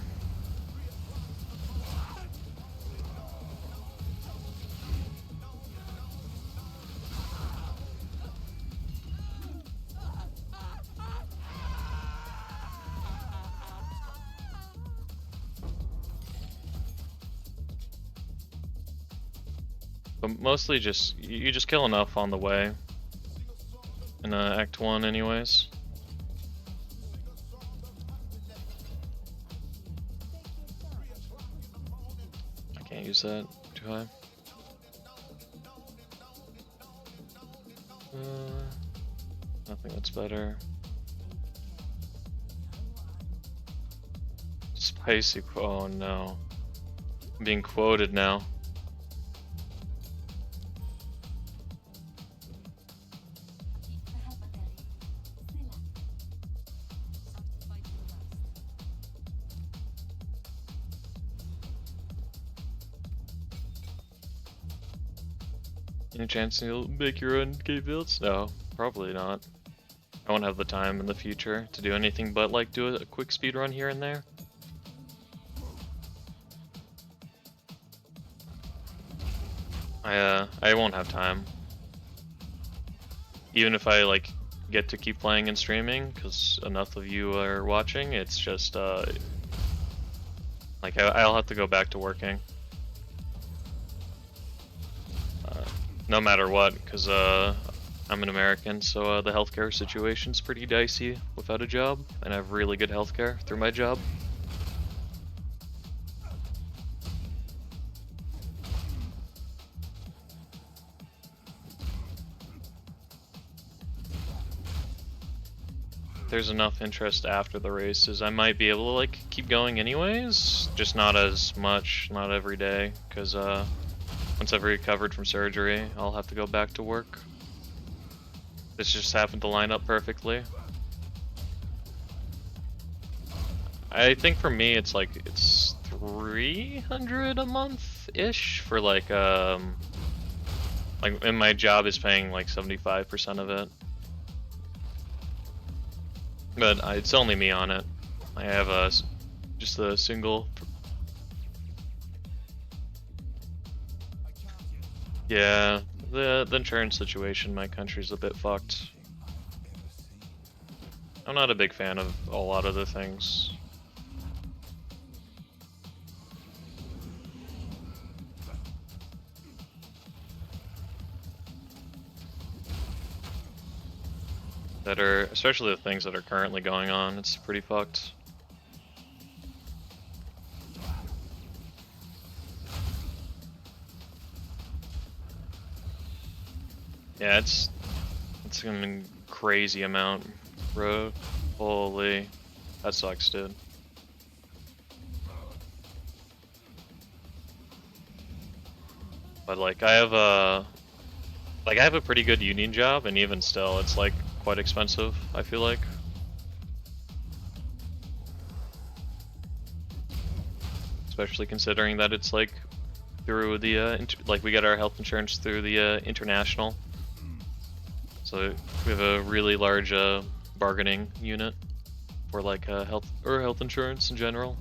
But mostly just, you just kill enough on the way. In Act 1 anyways. Can't use that, too high. Nothing that's better. Spicy, oh no. I'm being quoted now. Any chance you'll make your own cave builds? No, probably not. I won't have the time in the future to do anything but like do a quick speed run here and there. I won't have time. Even if I like get to keep playing and streaming, because enough of you are watching, it's just like I'll have to go back to working. No matter what, because I'm an American, so the healthcare situation's pretty dicey without a job, and I have really good healthcare through my job. If there's enough interest after the races, I might be able to like keep going anyways, just not as much, not every day, because once I've recovered from surgery, I'll have to go back to work. This just happened to line up perfectly. I think for me it's 300 a month-ish for like and my job is paying like 75% of it. But it's only me on it. I have just a single. Yeah, the insurance situation in my country's a bit fucked. I'm not a big fan of a lot of the things. That are, especially the things that are currently going on, it's pretty fucked. Yeah, it's a crazy amount, bro. Holy, that sucks, dude. But like, I have a pretty good union job, and even still, it's like quite expensive, I feel like. Especially considering that it's like through the like we get our health insurance through the international. So we have a really large bargaining unit for like health insurance in general.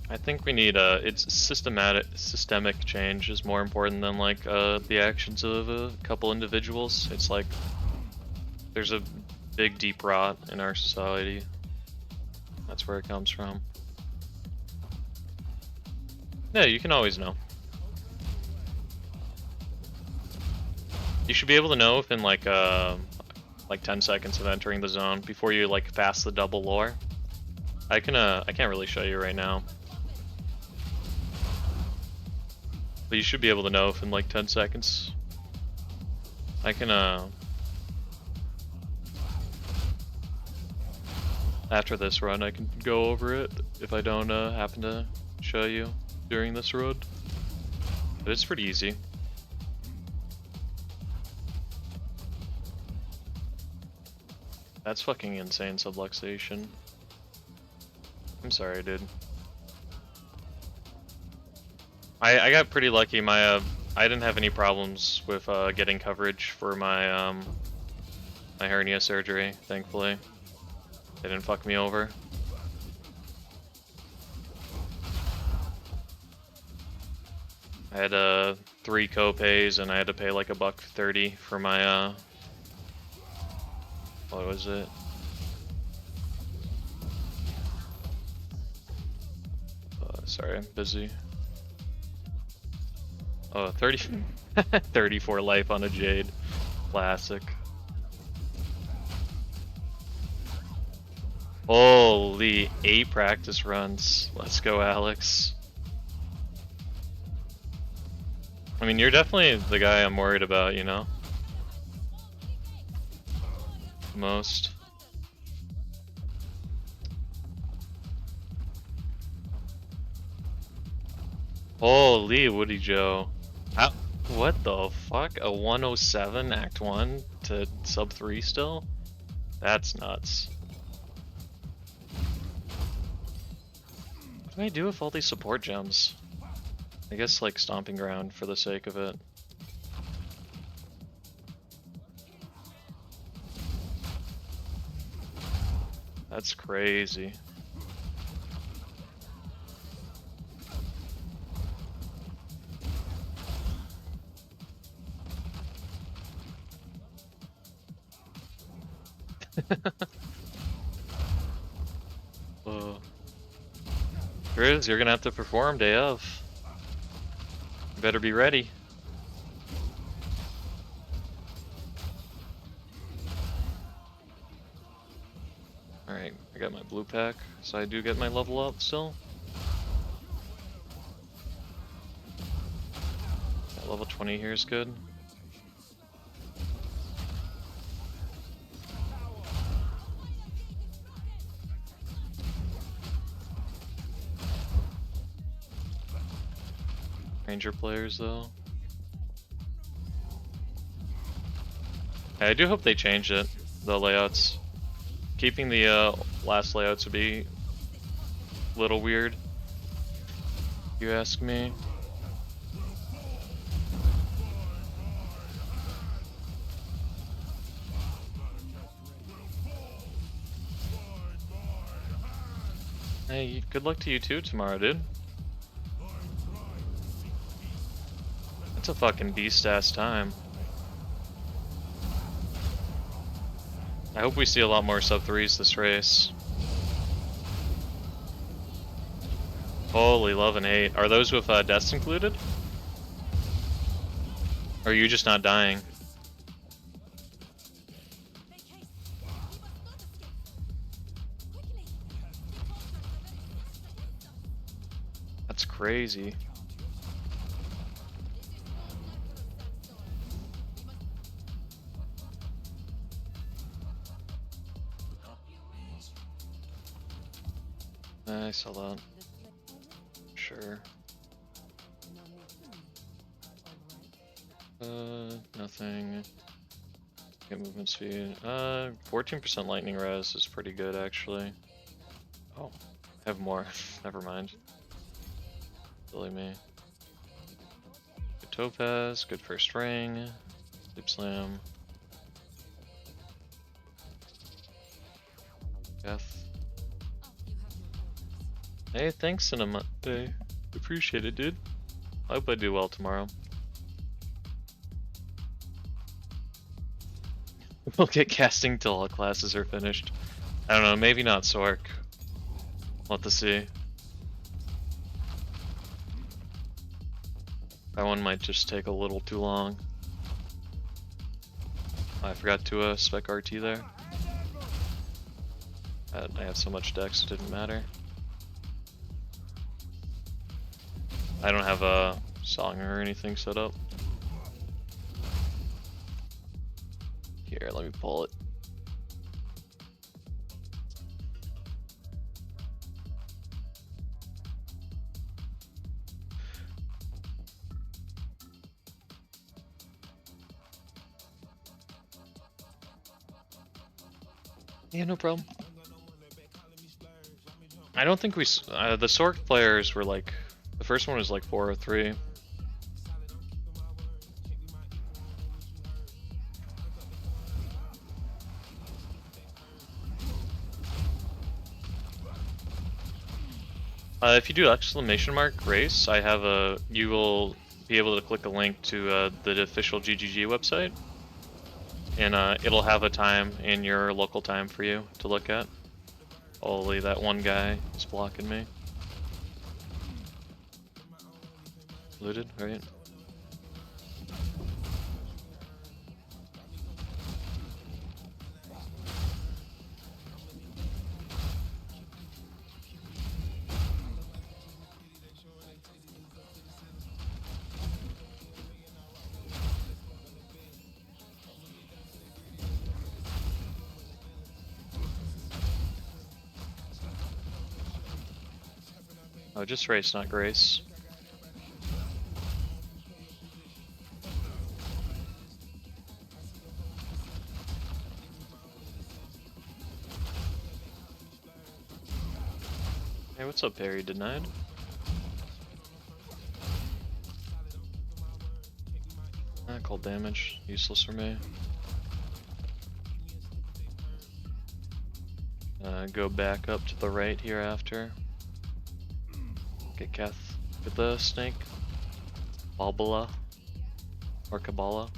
I think we need it's systemic change is more important than like the actions of a couple individuals. It's like there's a big deep rot in our society. That's where it comes from. Yeah, you can always know. You should be able to know if in like 10 seconds of entering the zone before you like pass the double lore. I can't really show you right now. But you should be able to know if in like 10 seconds. I can after this run I can go over it if I don't happen to show you during this run. But it's pretty easy. That's fucking insane subluxation. I'm sorry, dude. I got pretty lucky. I didn't have any problems with getting coverage for my my hernia surgery. Thankfully, they didn't fuck me over. I had 3 co-pays and I had to pay like $1.30 for my what was it? Sorry, I'm busy. Oh, 34 life on a Jade. Classic. Holy, 8 practice runs. Let's go, Alex. I mean, you're definitely the guy I'm worried about, you know? Most. Holy Woody Joe. How, what the fuck? A 107 Act 1 to sub 3 still? That's nuts. What do I do with all these support gems? I guess like stomping ground for the sake of it. That's crazy. Grizz, you're gonna have to perform day of. You better be ready. Alright, I got my blue pack, so I do get my level up still. That level 20 here is good. Ranger players though. I do hope they change it, the layouts. Keeping the last layouts would be a little weird, if you ask me. Hey, good luck to you too tomorrow, dude. That's a fucking beast-ass time. I hope we see a lot more sub-3s this race. Holy love and hate. Are those with deaths included? Or are you just not dying? That's crazy. I saw that. Sure. Nothing. Get movement speed. 14% lightning res is pretty good actually. Oh, I have more. Never mind. Silly me. Good topaz, good first ring. Sleep slam. Death. Hey, thanks, Cinema. Hey, appreciate it, dude. I hope I do well tomorrow. We'll get casting till all classes are finished. I don't know, maybe not Sork. We'll have to see. That one might just take a little too long. I forgot to spec RT there. I have so much dex it didn't matter. I don't have a song or anything set up. Here, let me pull it. Yeah, no problem. I don't think we the Sork players were like, the first one was like 4 or 3. If you do exclamation mark race, I have a, you will be able to click a link to the official GGG website, and it'll have a time in your local time for you to look at. Holy, that one guy is blocking me. Looted, right? Oh, just race, not grace. Hey, what's up, Perry? Denied? Cold damage. Useless for me. Go back up to the right here after. Get Keth. Get the snake. Balbala. Or Kabbalah.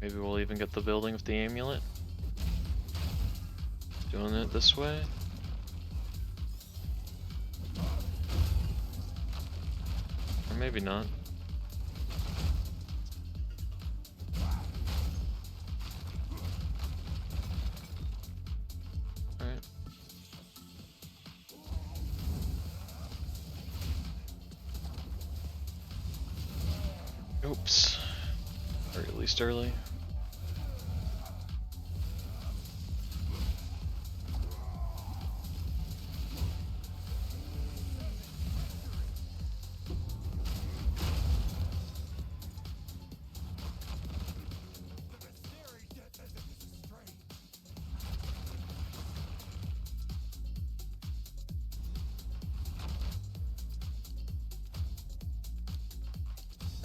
Maybe we'll even get the building with the amulet. Doing it this way. Or maybe not. Alright. Oops. Or at least early.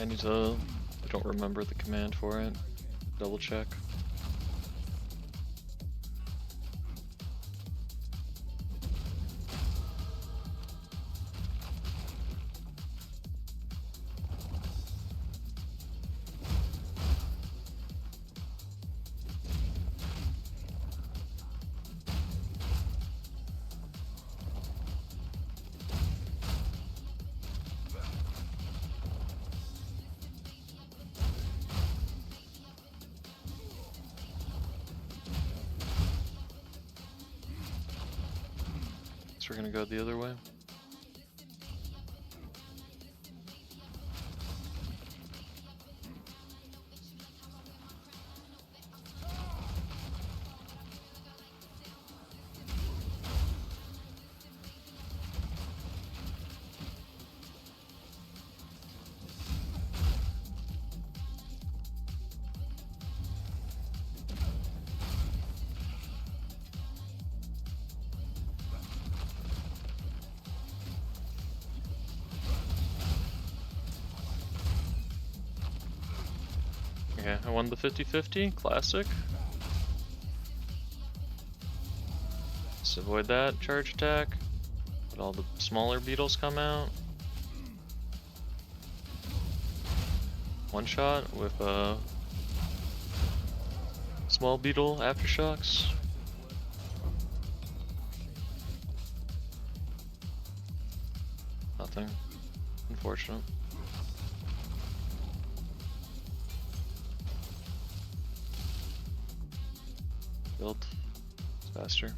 I need to. I don't remember the command for it. Double check. So we're gonna go the other way. Okay, I won the 50-50, classic. Let's avoid that charge attack. Let all the smaller beetles come out. One shot with a small beetle aftershocks. Nothing. Unfortunate. Build faster.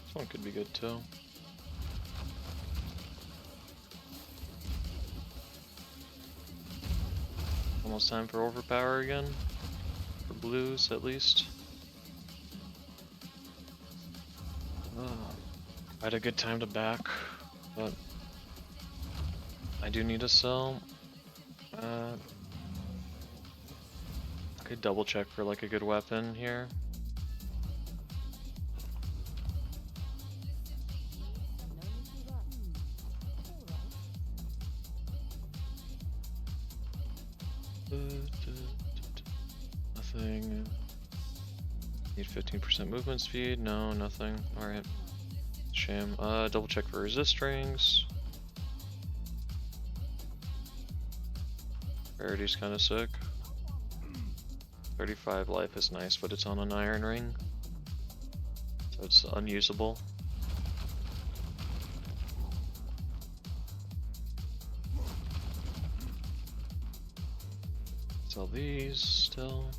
This one could be good too. Almost time for overpower again. For blues, at least. I had a good time to back, but I do need to sell. I could double check for like a good weapon here. Nothing. Need 15% movement speed? No, nothing. Alright. Shame. Double check for resist rings. Rarity's kinda sick. 35 life is nice, but it's on an iron ring. So it's unusable. Sell these still.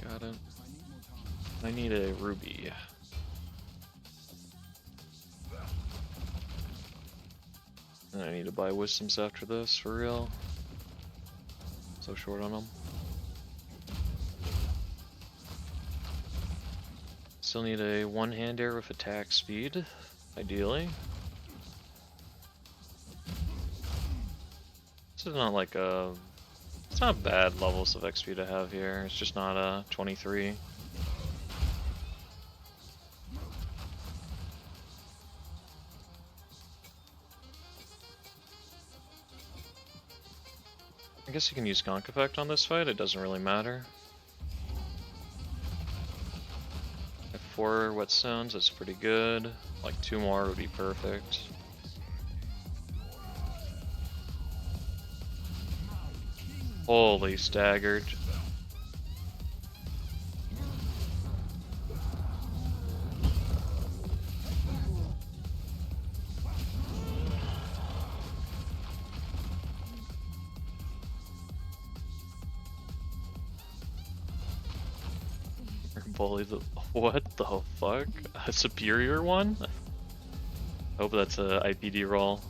Got it. I need a ruby. And I need to buy wisdoms after this, for real. So short on them. Still need a one-hander with attack speed, ideally. This is not like a... It's not bad levels of XP to have here, it's just not a 23. I guess you can use Gonk Effect on this fight, it doesn't really matter. I have 4 whetstones, that's pretty good. Like 2 more would be perfect. Holy staggered. Bully the... What the fuck? A superior one? I hope that's a IPD roll.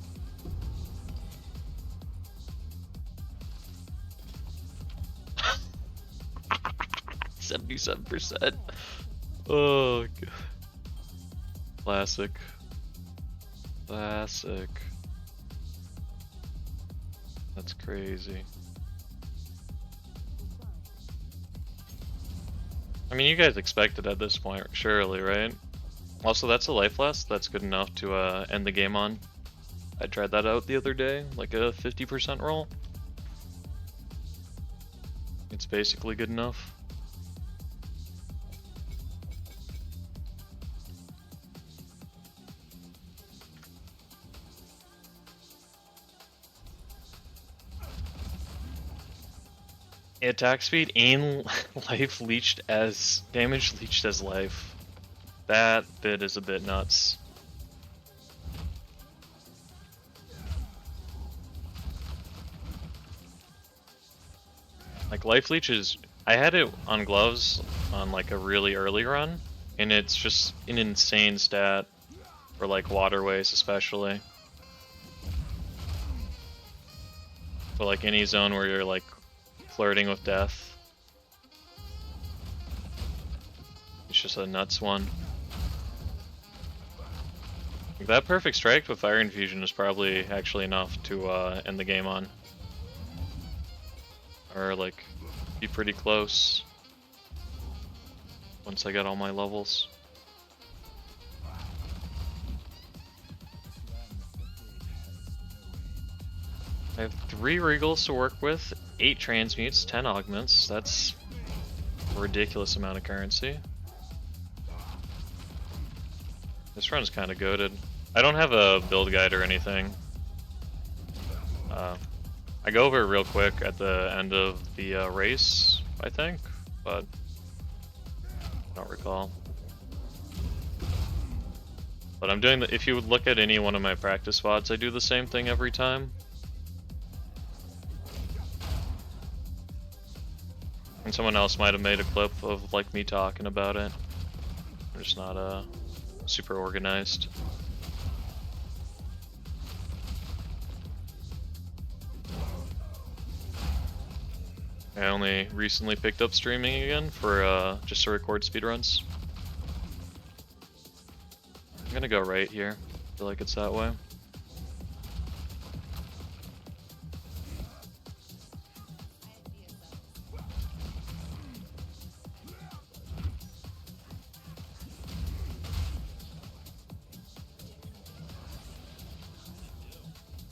%. Oh god. Classic. Classic. That's crazy. I mean, you guys expected at this point, surely, right? Also, that's a life less. That's good enough to end the game on. I tried that out the other day, like a 50% roll. It's basically good enough. Attack speed and life leached as damage leached as life. That bit is a bit nuts. Like life leech is, I had it on gloves on like a really early run, and it's just an insane stat for like waterways especially. But like any zone where you're like flirting with death. It's just a nuts one. That perfect strike with fire infusion is probably actually enough to end the game on. Or like be pretty close once I get all my levels. I have 3 regals to work with, 8 transmutes, 10 augments. That's a ridiculous amount of currency. This run's kind of goated. I don't have a build guide or anything. I go over it real quick at the end of the race, I think, but I don't recall. But I'm doing the, if you would look at any one of my practice VODs, I do the same thing every time. And someone else might have made a clip of like me talking about it. I'm just not super organized. I only recently picked up streaming again for just to record speedruns. I'm gonna go right here. I feel like it's that way.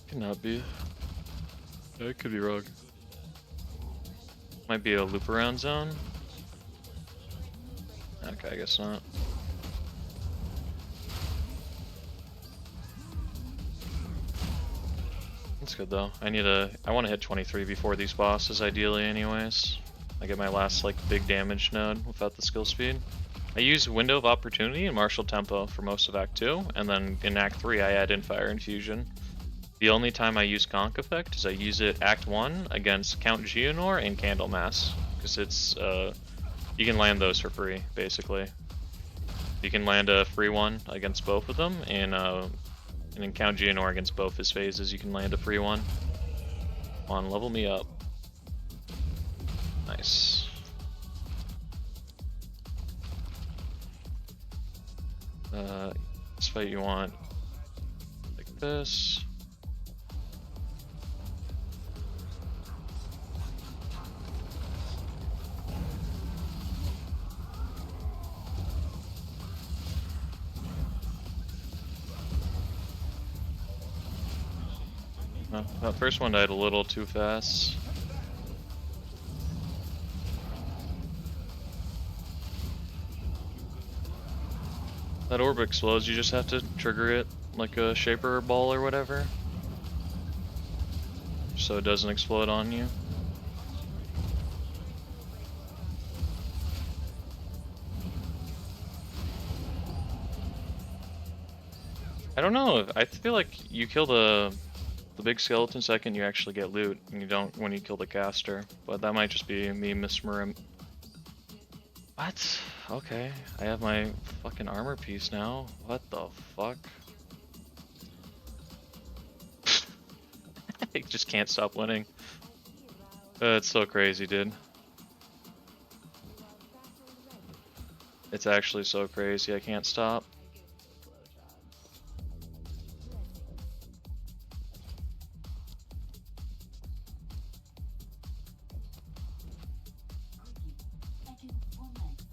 Cannot be. I could be wrong. Might be a loop around zone. Okay, I guess not. That's good though. I want to hit 23 before these bosses ideally anyways. I get my last like big damage node without the skill speed. I use Window of Opportunity and Martial Tempo for most of Act 2, and then in Act 3 I add in Fire Infusion. The only time I use Gonk Effect is I use it Act 1 against Count Geonor and Candlemass, because it's You can land those for free, basically. You can land a free one against both of them, and in Count Geonor against both his phases, you can land a free one. Come on, level me up. Nice. This fight you want like this. That first one died a little too fast. That orb explodes, you just have to trigger it like a shaper ball or whatever, so it doesn't explode on you. I don't know, I feel like you kill the big skeleton second, you actually get loot, and you don't when you kill the caster, but that might just be me misremembering. What? Okay, I have my fucking armor piece now. What the fuck? I just can't stop winning. It's so crazy, dude. It's actually so crazy, I can't stop.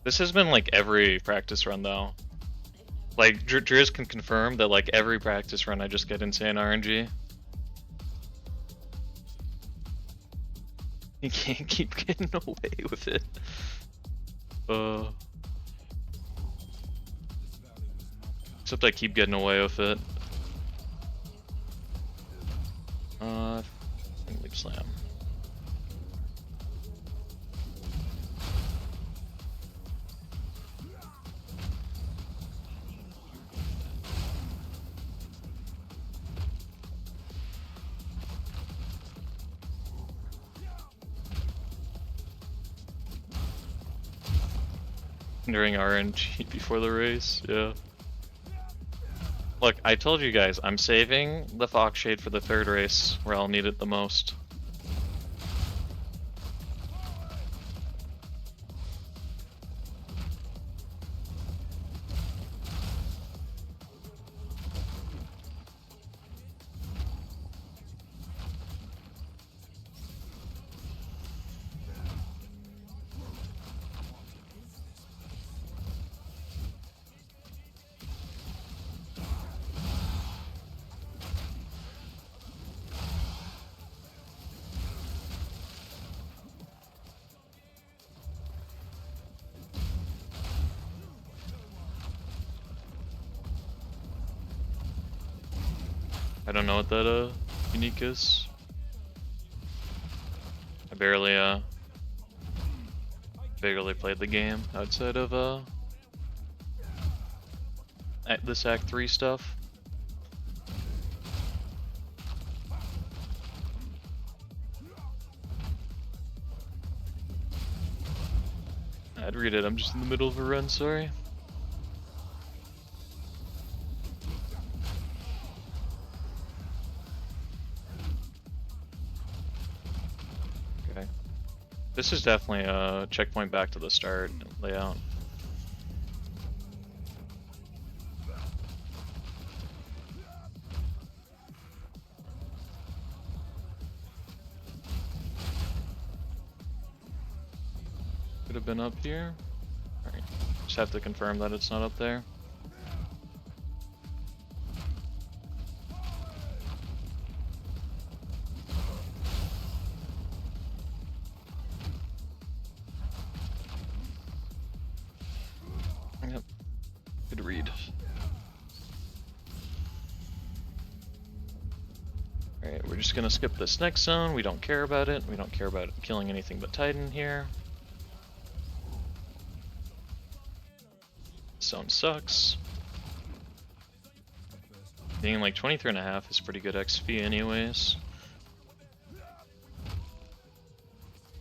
This has been like every practice run though. Like Driz can confirm that like every practice run I just get insane RNG. You can't keep getting away with it. Except I keep getting away with it. Leap slam. During RNG before the race, yeah. Look, I told you guys, I'm saving the Fox Shade for the third race, where I'll need it the most. I don't know what that unique is. I barely played the game outside of this Act 3 stuff. I'd read it, I'm just in the middle of a run, sorry. Okay. This is definitely a checkpoint back to the start layout. Could have been up here. Alright, just have to confirm that it's not up there. Yep, good read. Alright, we're just gonna skip this next zone. We don't care about it. We don't care about killing anything but Titan here. Zone sucks. Being like 23.5 is pretty good XP anyways.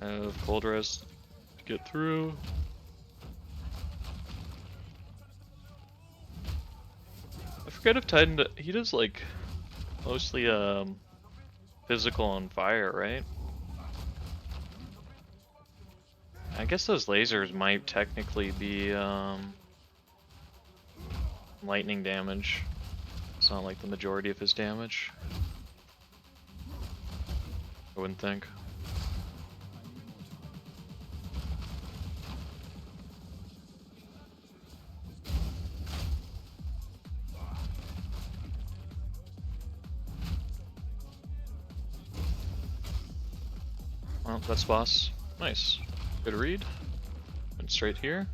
I have cold rest to get through. forget if Titan he does like mostly physical and fire, right? I guess those lasers might technically be lightning damage. It's not like the majority of his damage. I wouldn't think. Well, that's boss. Nice. Good read. Went straight here.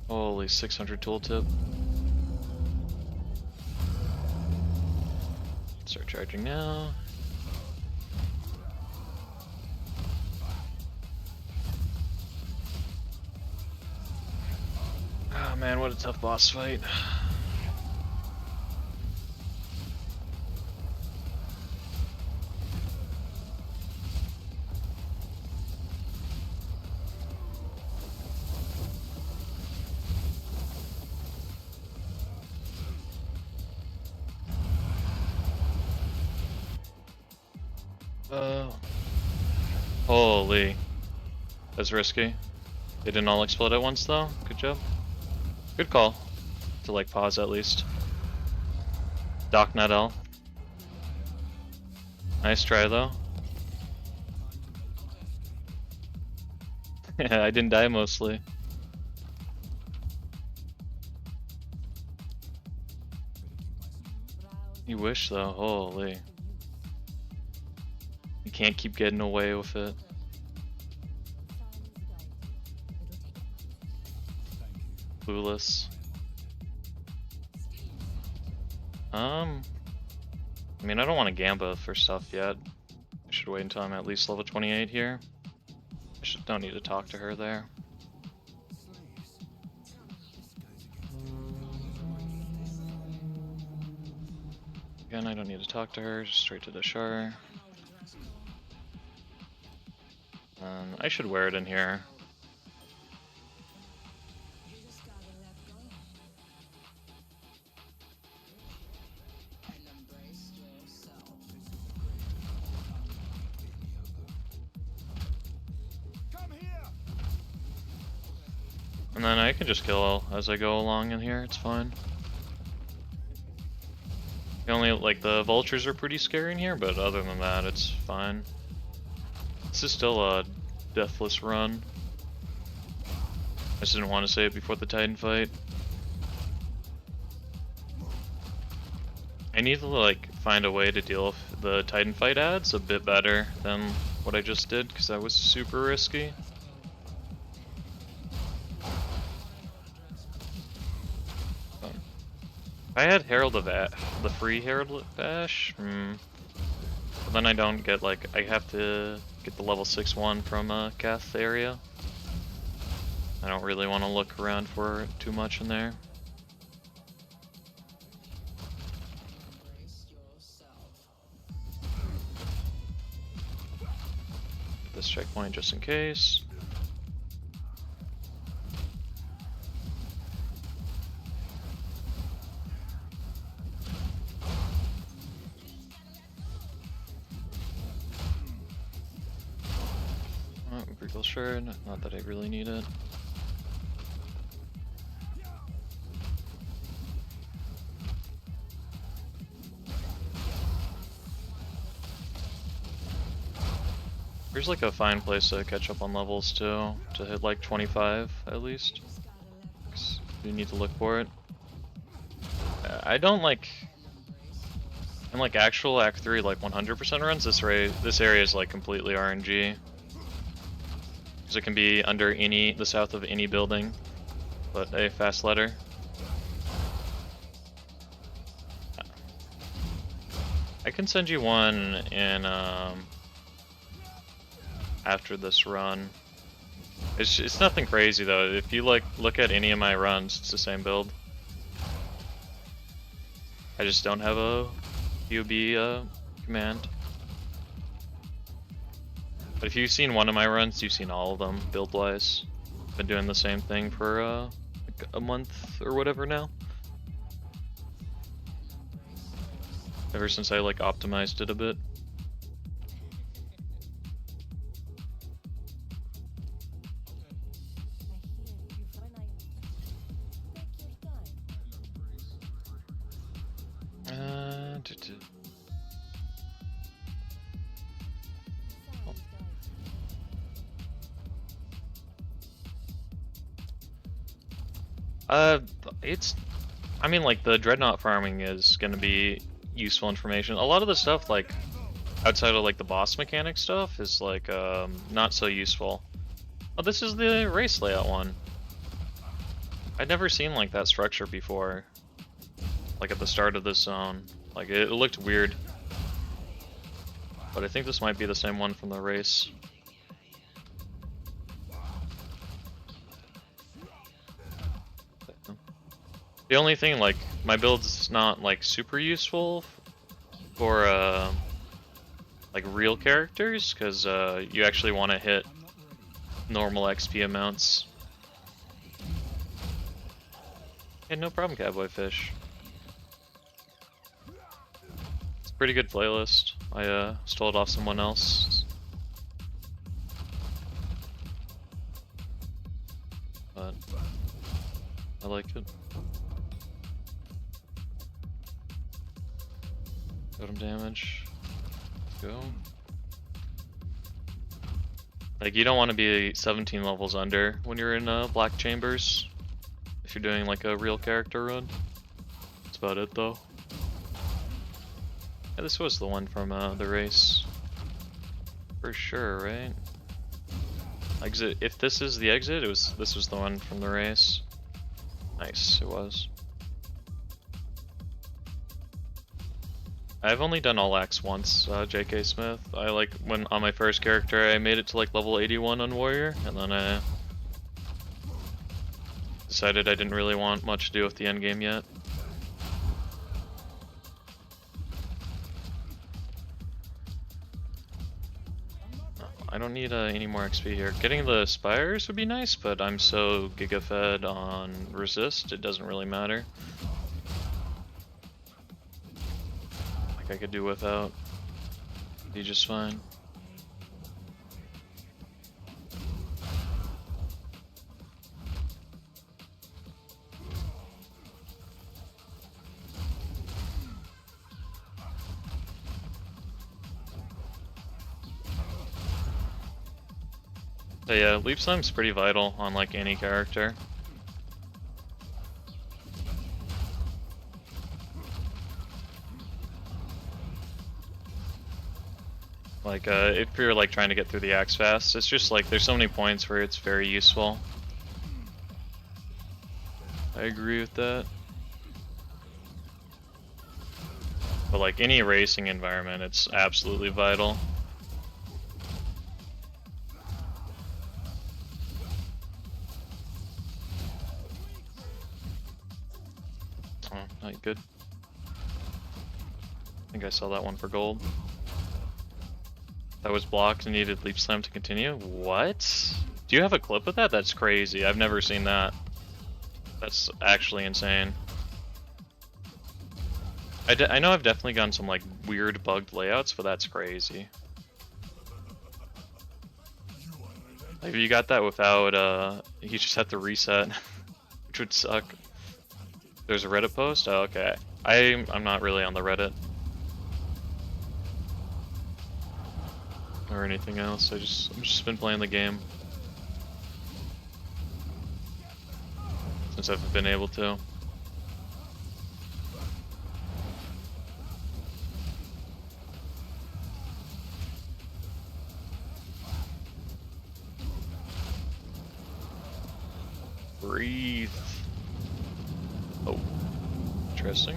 Holy 600 tooltip. Start charging now. Oh man, what a tough boss fight. Holy. That's risky. They didn't all explode at once though. Good job. Good call. To like pause at least. Doc not L. Nice try though. Yeah, I didn't die mostly. You wish though, holy. You can't keep getting away with it. Clueless. I mean, I don't want to gamba for stuff yet. I should wait until I'm at least level 28 here. Don't need to talk to her there. Again, I don't need to talk to her, just straight to the Shar. I should wear it in here. And then I can just kill as I go along in here, it's fine. The only, like, the vultures are pretty scary in here, but other than that, it's fine. This is still a deathless run. I just didn't want to say it before the Titan fight. I need to, like, find a way to deal with the Titan fight ads a bit better than what I just did, because that was super risky. I had Herald of the free Herald of Ash. But then I don't get, like, I have to get the level 6-1 from a Kath area. I don't really want to look around for it too much in there. Get this checkpoint just in case. Sure, not that I really need it. Here's like a fine place to catch up on levels too, to hit like 25 at least. 'Cause you need to look for it. I don't like, in like actual Act 3 like 100% runs, this area is like completely RNG. It can be under the south of any building, but a fast ladder. I can send you one in after this run. It's nothing crazy though. If you like look at any of my runs, it's the same build. I just don't have a PoE command. But if you've seen one of my runs, you've seen all of them, build-wise. Been doing the same thing for like a month or whatever now. Ever since I like optimized it a bit. It's, I mean, like the Dreadnought farming is gonna be useful information. A lot of the stuff, like outside of like the boss mechanic stuff, is like not so useful. Oh, this is the race layout one. I'd never seen like that structure before. Like at the start of this zone, like it looked weird. But I think this might be the same one from the race. The only thing, like, my build's not like super useful for like real characters, because you actually want to hit normal XP amounts. Hey, no problem, Cowboy Fish. It's a pretty good playlist. I stole it off someone else. But I like it. Totem damage. Let's go. Like, you don't want to be 17 levels under when you're in black chambers. If you're doing like a real character run. That's about it though. Yeah, this was the one from the race. For sure, right? Exit. If this is the exit, this was the one from the race. Nice, it was. I've only done all axe once, J.K. Smith. I like when on my first character I made it to like level 81 on Warrior, and then I decided I didn't really want much to do with the end game yet. I don't need any more XP here. Getting the spires would be nice, but I'm so giga-fed on resist, it doesn't really matter. Like I could do without. Be just fine. But yeah, leap slime's pretty vital on like any character. Like if you're like trying to get through the axe fast, it's just like there's so many points where it's very useful. I agree with that. But like any racing environment, it's absolutely vital. Oh, not good. I think I saw that one for gold. That was blocked and needed leap slime to continue? What? Do you have a clip of that? That's crazy. I've never seen that. That's actually insane. I know I've definitely gotten some like weird bugged layouts, but that's crazy. Like if you got that without, you just have to reset, which would suck. There's a Reddit post? Oh, okay. I'm not really on the Reddit. Or anything else. I've just been playing the game since I've been able to. Breathe. Oh, interesting.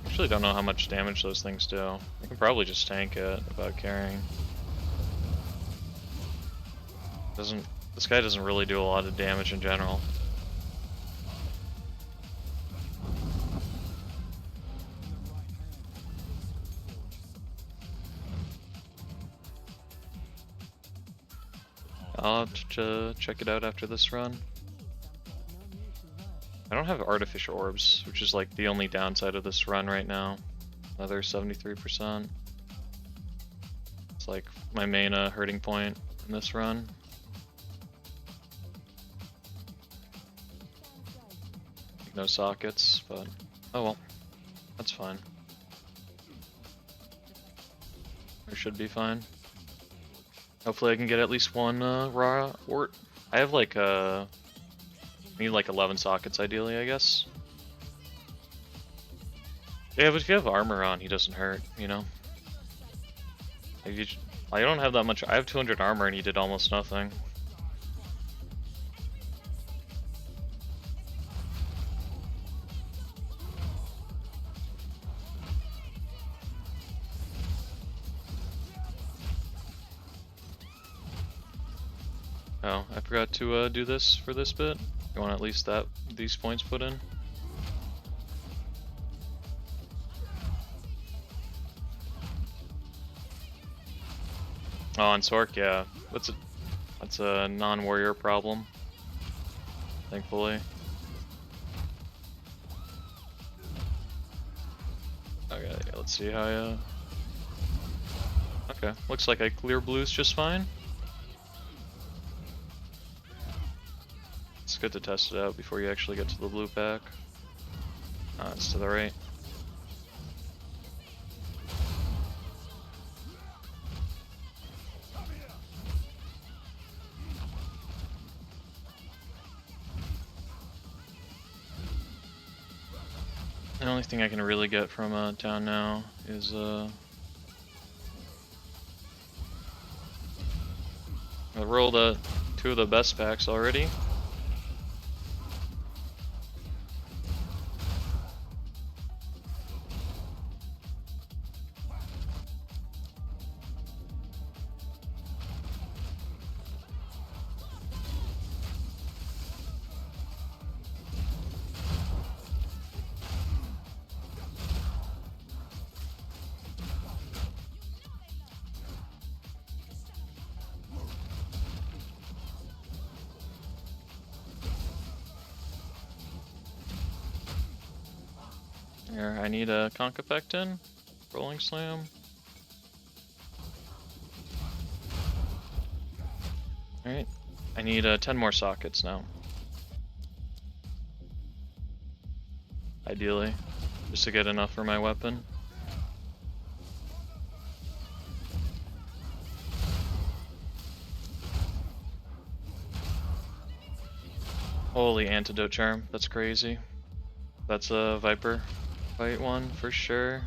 I actually don't know how much damage those things do. I can probably just tank it without carrying. This guy doesn't really do a lot of damage in general. I'll have to check it out after this run. I don't have artificial orbs, which is like the only downside of this run right now. Another 73%. It's like my main hurting point in this run. No sockets, but oh well, that's fine. Or should be fine. Hopefully I can get at least one raw ort. I have like need like 11 sockets ideally, I guess. Yeah, but if you have armor on, he doesn't hurt, you know? If you, I don't have that much. I have 200 armor and he did almost nothing. Oh, I forgot to do this for this bit. You want at least these points put in? Oh, on Sork, yeah. That's a non-warrior problem. Thankfully. Okay, yeah, let's see how I okay, looks like I clear blues just fine. It's good to test it out before you actually get to the blue pack. It's to the right. The only thing I can really get from town now is I rolled two of the best packs already. Here, I need a conch effect in. Rolling slam. Alright. I need 10 more sockets now. Ideally. Just to get enough for my weapon. Holy antidote charm. That's crazy. That's a Viper fight one for sure.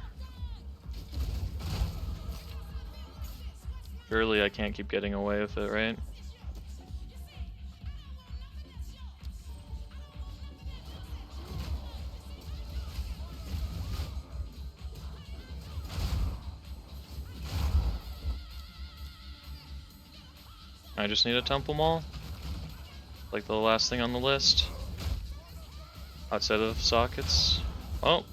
Surely I can't keep getting away with it, right? I just need a temple maul. Like the last thing on the list. Outside of sockets. Oh.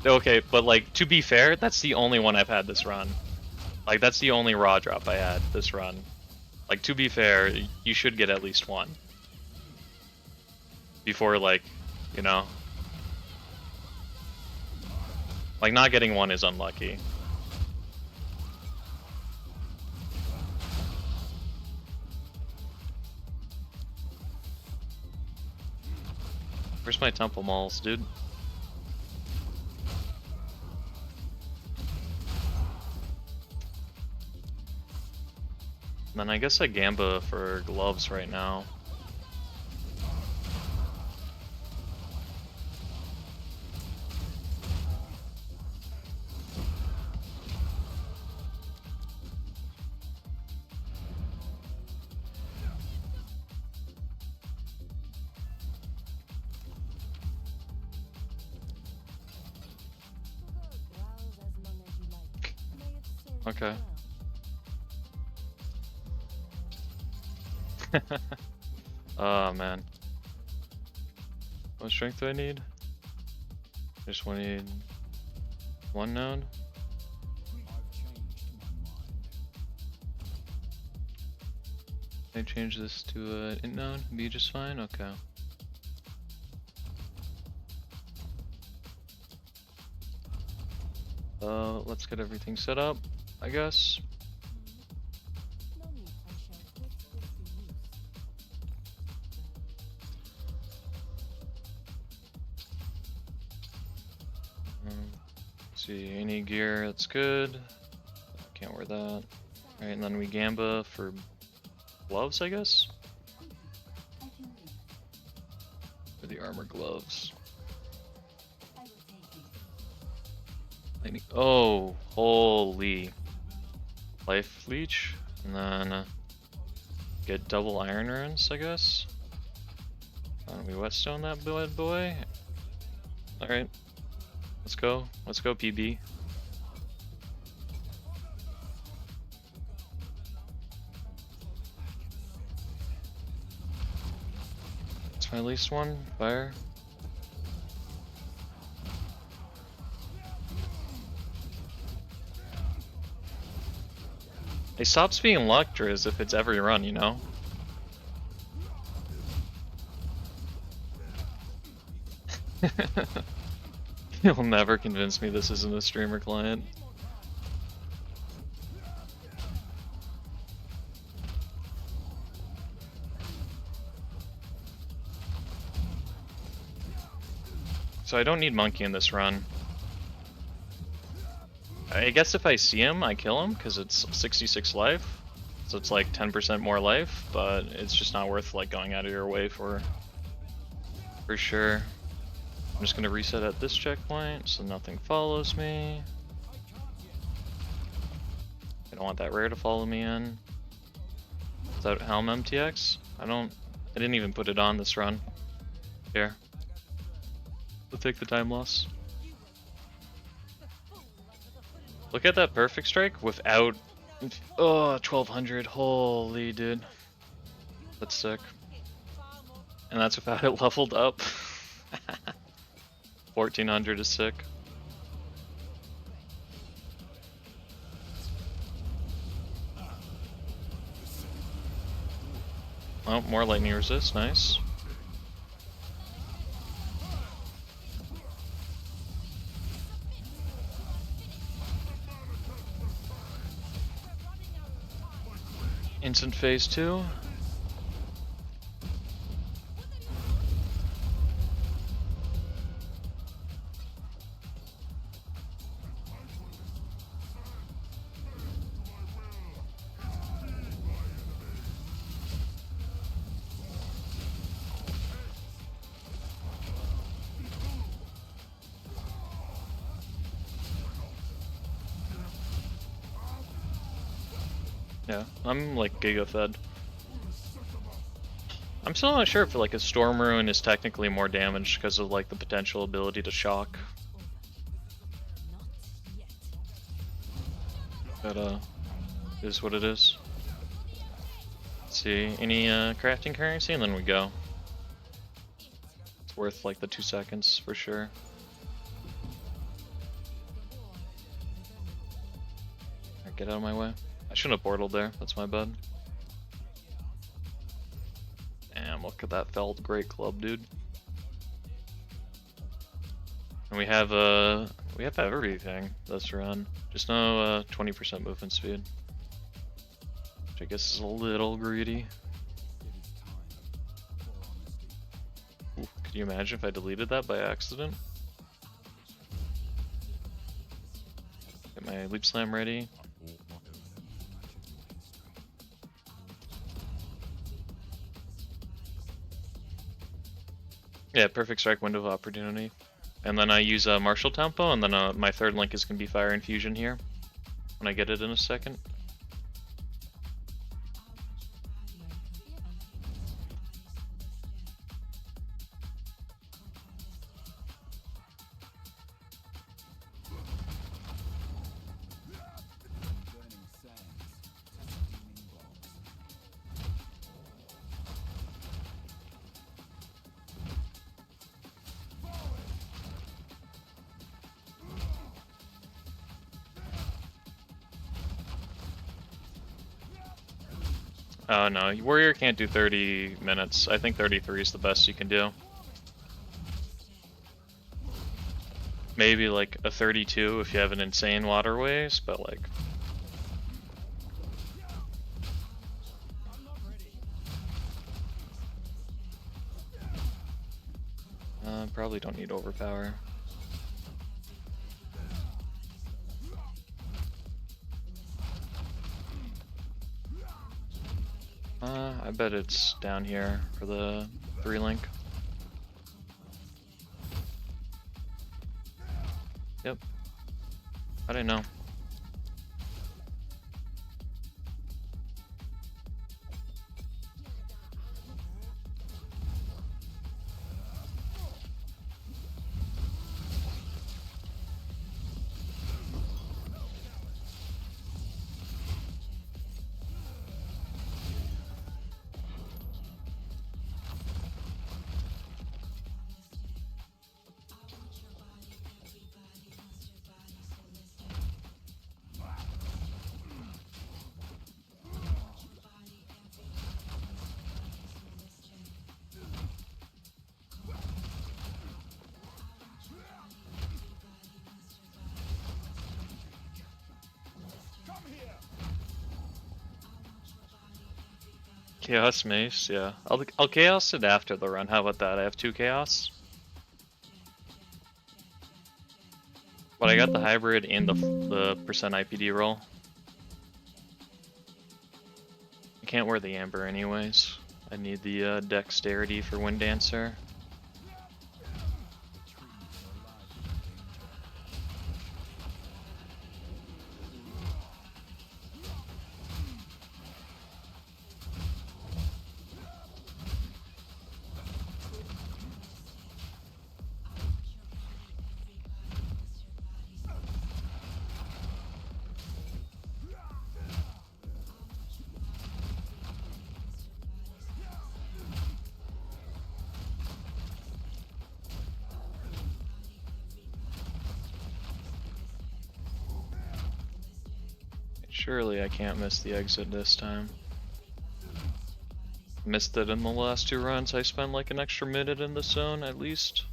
Okay, but like, to be fair, that's the only one I've had this run. Like, that's the only raw drop I had this run. Like, to be fair, you should get at least one. Before, like, you know. Like, not getting one is unlucky. Where's my temple mauls, dude? Then I guess I gamba for gloves right now. Okay. Oh man. What strength do I need? I just need one node. I change this to int node, be just fine? Okay. Let's get everything set up, I guess. No need, I shall put this to use. See, any gear, that's good. Can't wear that. Alright, and then we gamba for gloves, I guess? For the armor gloves. Oh, holy. Life leech, and then get double iron runes, I guess. We whetstone that boy. Alright. Let's go, PB. That's my least one, fire. It stops being Luctras if it's every run, you know? You'll never convince me this isn't a streamer client. So I don't need monkey in this run. I guess if I see him, I kill him, because it's 66 life. So it's like 10% more life, but it's just not worth like going out of your way for sure. I'm just gonna reset at this checkpoint so nothing follows me. I don't want that rare to follow me in. Is that Helm MTX? I didn't even put it on this run. Here. We'll take the time loss. Look at that perfect strike without... Oh, 1200. Holy dude. That's sick. And that's without it leveled up. 1400 is sick. Oh, more lightning resist, nice. Instant phase 2. Yeah, I'm like giga fed. I'm still not sure if like a Storm Rune is technically more damage because of like the potential ability to shock. But is what it is. Let's see, any crafting currency and then we go. It's worth like the 2 seconds for sure. Alright, get out of my way. I shouldn't have portaled there, that's my bad. Damn, look at that felled great club, dude. And we have everything this run. Just no 20% movement speed. Which I guess is a little greedy. Ooh, could you imagine if I deleted that by accident? Get my leap slam ready. Yeah, perfect strike, window of opportunity. And then I use a martial tempo, and then my third link is going to be fire infusion here when I get it in a second. Oh no, warrior can't do 30 minutes. I think 33 is the best you can do. Maybe like a 32 if you have an insane waterways, but like probably don't need overpower. I bet it's down here for the 3-link. Yep. I didn't know. Chaos Mace, yeah. I'll chaos it after the run. How about that? I have 2 chaos. But I got the hybrid and the percent IPD roll. I can't wear the amber anyways. I need the dexterity for Wind Dancer. Surely I can't miss the exit this time. Missed it in the last 2 runs. I spent like an extra minute in the zone at least.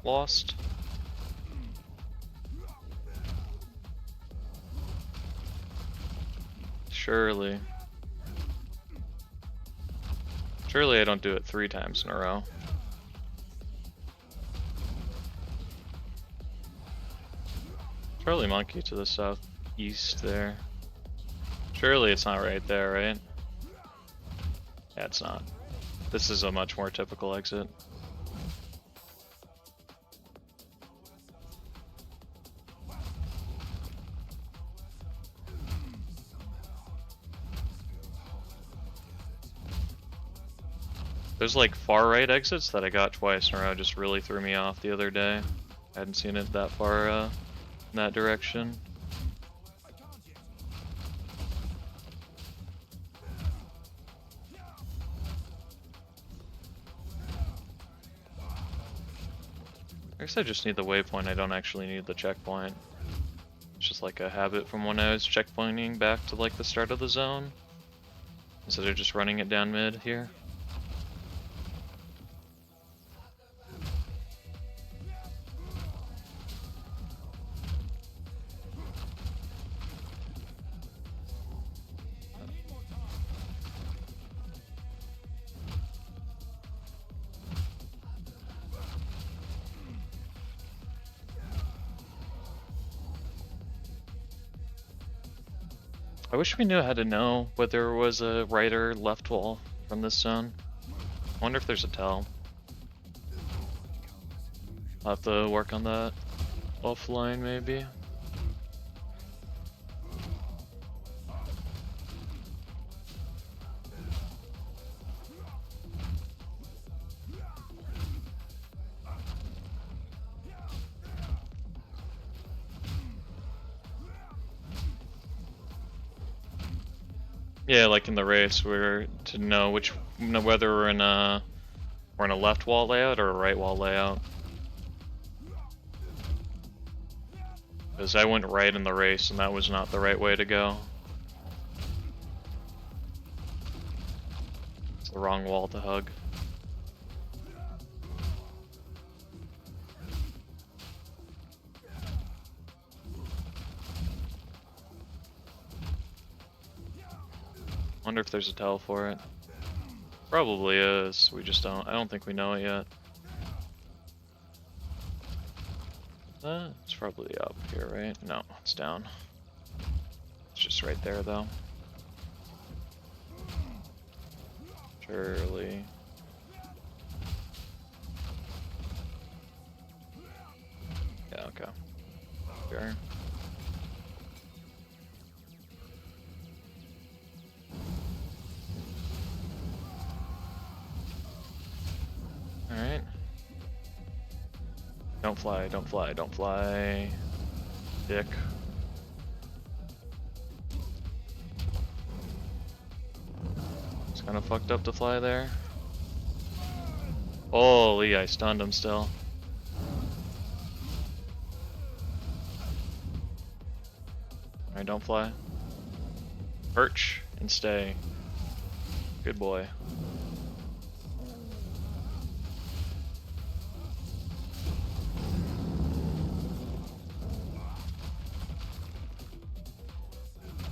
Lost. Surely. Surely I don't do it 3 times in a row. Charlie Monkey to the southeast there. Surely it's not right there, right? Yeah, it's not. This is a much more typical exit. There's like far right exits that I got twice in a row, just really threw me off the other day. I hadn't seen it that far in that direction. I guess I just need the waypoint, I don't actually need the checkpoint. It's just like a habit from when I was checkpointing back to like the start of the zone, instead of just running it down mid here. I wish we knew how to know whether there was a right or left wall from this zone. I wonder if there's a tell. I'll have to work on that offline maybe. Yeah, like in the race, we're to know whether we're in a left wall layout or a right wall layout. Because I went right in the race, and that was not the right way to go. the wrong wall to hug. Wonder if there's a tell for it. Probably is. We just don't. I don't think we know it yet. It's probably up here, right? No, it's down. It's just right there, though. Surely. Yeah, okay. Sure. Alright. Don't fly, don't fly, don't fly. Dick. It's kind of fucked up to fly there. Holy, I stunned him still. Alright, don't fly. Perch and stay. Good boy.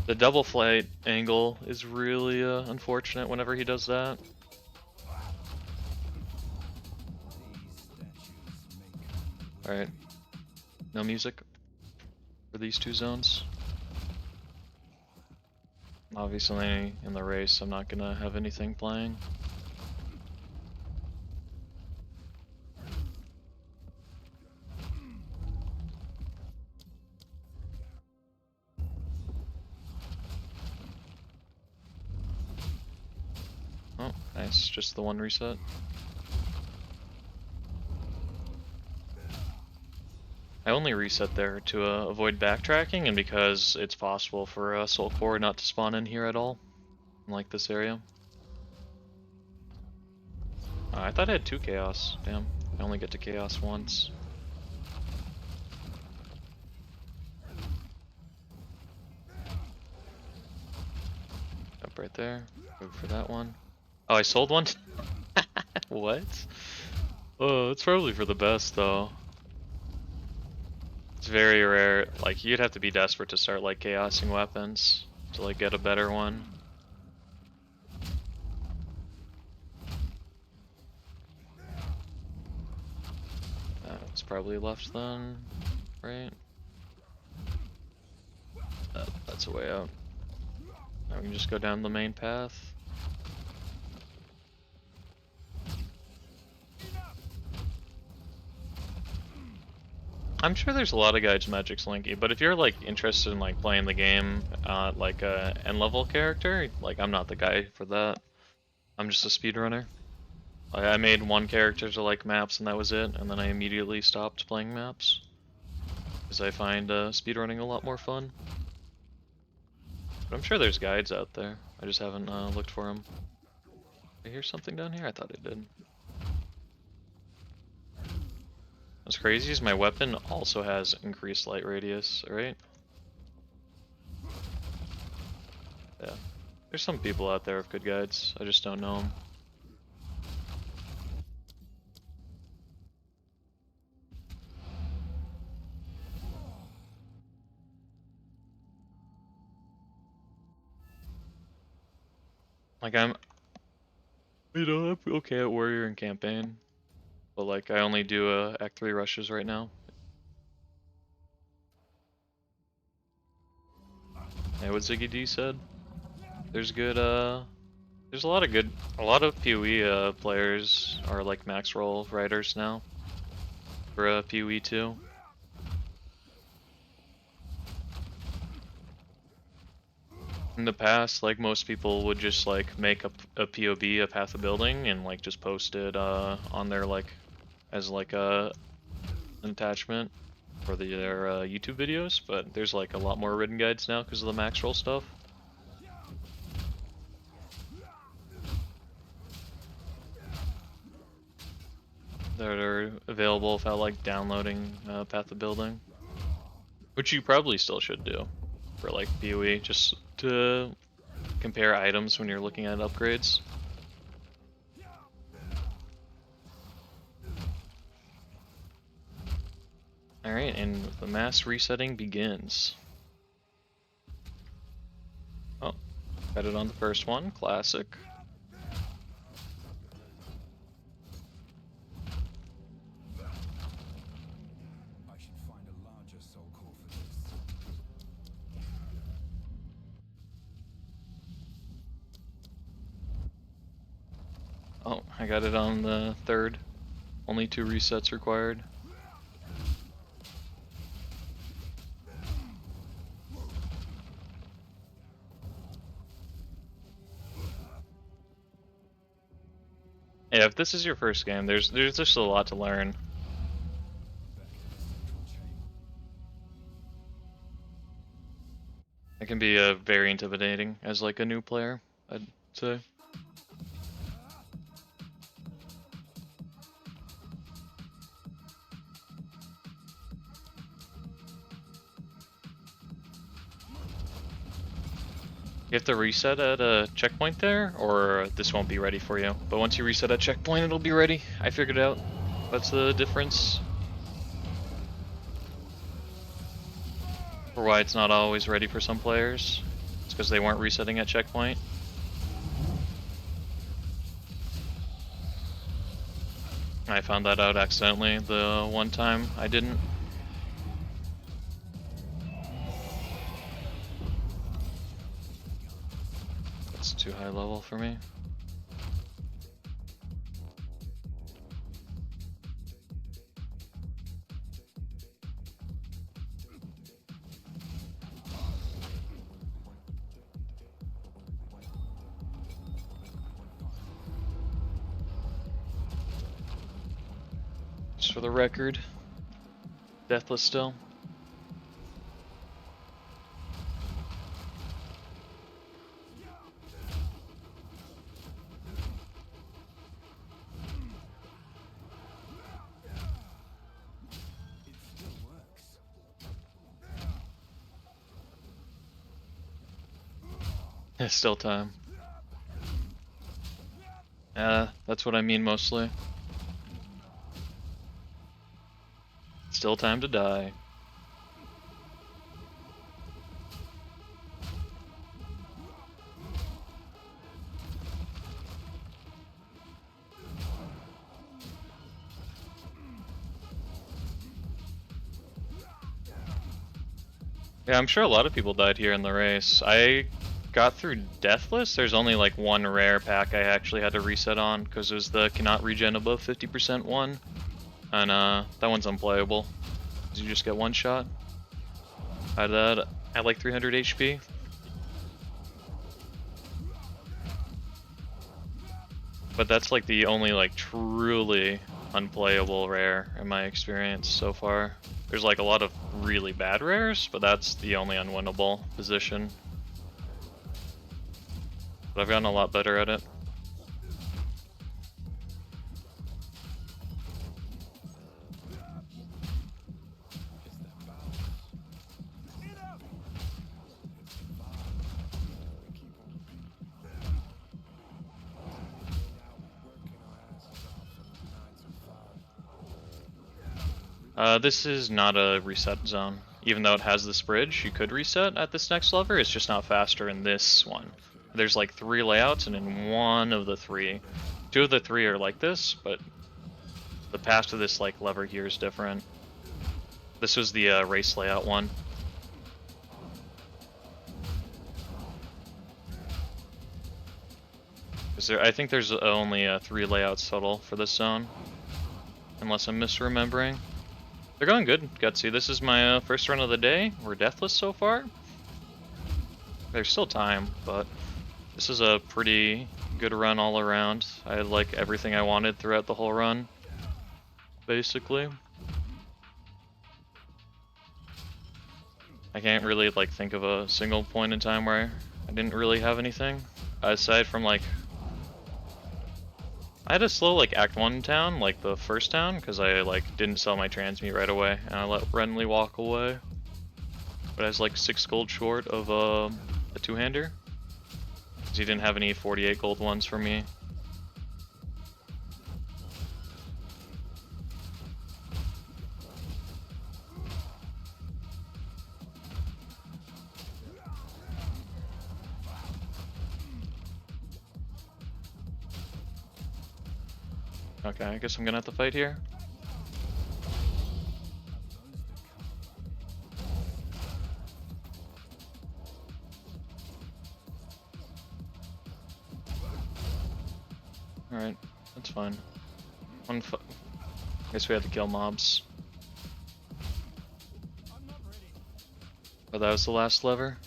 The double flight angle is really unfortunate whenever he does that. Alright. No music for these two zones. Obviously, in the race, I'm not gonna have anything playing. Oh, nice. Just the one reset. I only reset there to avoid backtracking and because it's possible for Soul Core not to spawn in here at all. In like this area. I thought I had 2 Chaos. Damn. I only get to Chaos once. Up right there. Go for that one. Oh, I sold one? What? Oh, it's probably for the best though. It's very rare. Like, you'd have to be desperate to start like chaosing weapons to like get a better one. It's probably left then, right? That's a way out. Now we can just go down the main path. I'm sure there's a lot of guides Magic's Linky, but if you're like interested in like playing the game like a end level character, like I'm not the guy for that. I'm just a speedrunner. I made one character to like maps and that was it, and then I immediately stopped playing maps. Because I find speedrunning a lot more fun. But I'm sure there's guides out there. I just haven't looked for them. I hear something down here? I thought I did. What's crazy is my weapon also has increased light radius, right? Yeah. There's some people out there with good guides. I just don't know them. Like I'm okay at warrior and campaign, but like I only do Act 3 rushes right now. Hey, what Ziggy D said. There's good there's a lot of PoE players are like max roll writers now for PoE2. In the past, like most people would just like make a POB, a path of building, and like just post it on their like as like an attachment for their YouTube videos. But there's like a lot more written guides now because of the max roll stuff. That are available without like downloading path of building, which you probably still should do for like PoE, just to compare items when you're looking at upgrades. Alright, and the mass resetting begins. Oh, got it on the first one, classic. I should find a larger soul core for this. Oh, I got it on the third. Only 2 resets required. Yeah, if this is your first game, there's just a lot to learn. It can be very intimidating as like a new player, I'd say. You have to reset at a checkpoint there, or this won't be ready for you. But once you reset at checkpoint, it'll be ready. I figured it out. That's the difference. For why it's not always ready for some players. It's because they weren't resetting at checkpoint. I found that out accidentally the one time I didn't. That's too high level for me. Just for the record, Deathless still. It still works. It's still time. That's what I mean mostly. Still time to die. Yeah, I'm sure a lot of people died here in the race. I got through Deathless. There's only like one rare pack I actually had to reset on because it was the cannot regen above 50% one. And that one's unplayable. 'Cause you just get one shot. I had that at like 300 HP. But that's like the only like truly unplayable rare in my experience so far. There's like a lot of really bad rares, but that's the only unwinnable position. But I've gotten a lot better at it. This is not a reset zone. Even though it has this bridge, you could reset at this next lever, it's just not faster in this one. There's like 3 layouts, and in one of the 3, 2 of the 3 are like this, but the path to this like lever here is different. This was the race layout one. I think there's only 3 layouts total for this zone, unless I'm misremembering. They're going good, Gutsy. This is my first run of the day. We're Deathless so far. There's still time, but this is a pretty good run all around. I had like everything I wanted throughout the whole run, basically. I can't really like think of a single point in time where I didn't really have anything, aside from like I had a slow like Act 1 town, like the first town, because I like didn't sell my transmute right away, and I let Renly walk away. But I was like 6 gold short of a 2-hander, because he didn't have any 48 gold ones for me. Okay, I guess I'm gonna have to fight here. Alright, that's fine. I guess we had to kill mobs. Oh, that was the last lever?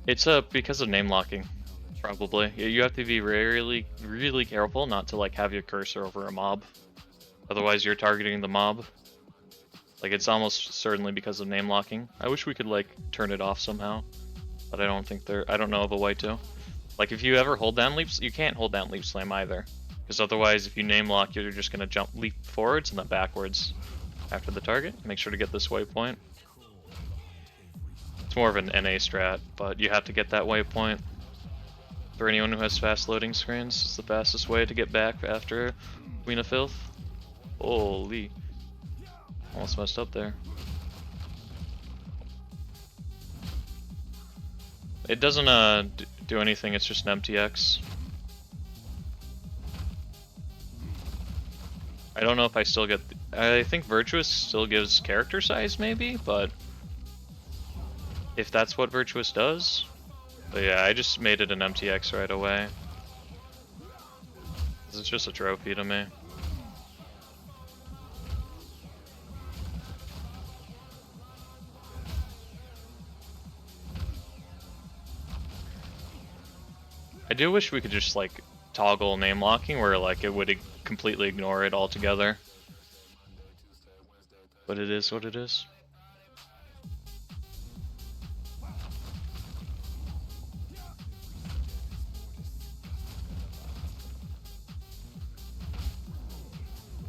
It's because of name locking, probably. You have to be really careful not to like have your cursor over a mob. Otherwise you're targeting the mob. Like it's almost certainly because of name locking. I wish we could like turn it off somehow, but I don't know of a way to. Like if you ever hold down leaps, you can't hold down leap slam either. Because otherwise if you name lock, you're just gonna leap forwards and then backwards after the target. Make sure to get this waypoint. It's more of an NA strat, but you have to get that waypoint. For anyone who has fast loading screens, it's the fastest way to get back after Queen of Filth. Holy. Almost messed up there. It doesn't do anything, it's just an MTX. I don't know if I still get... I think Virtuous still gives character size maybe, but... if that's what Virtuous does. But yeah, I just made it an MTX right away. It's just a trophy to me. I do wish we could just like toggle name locking where like it would completely ignore it altogether. But it is what it is.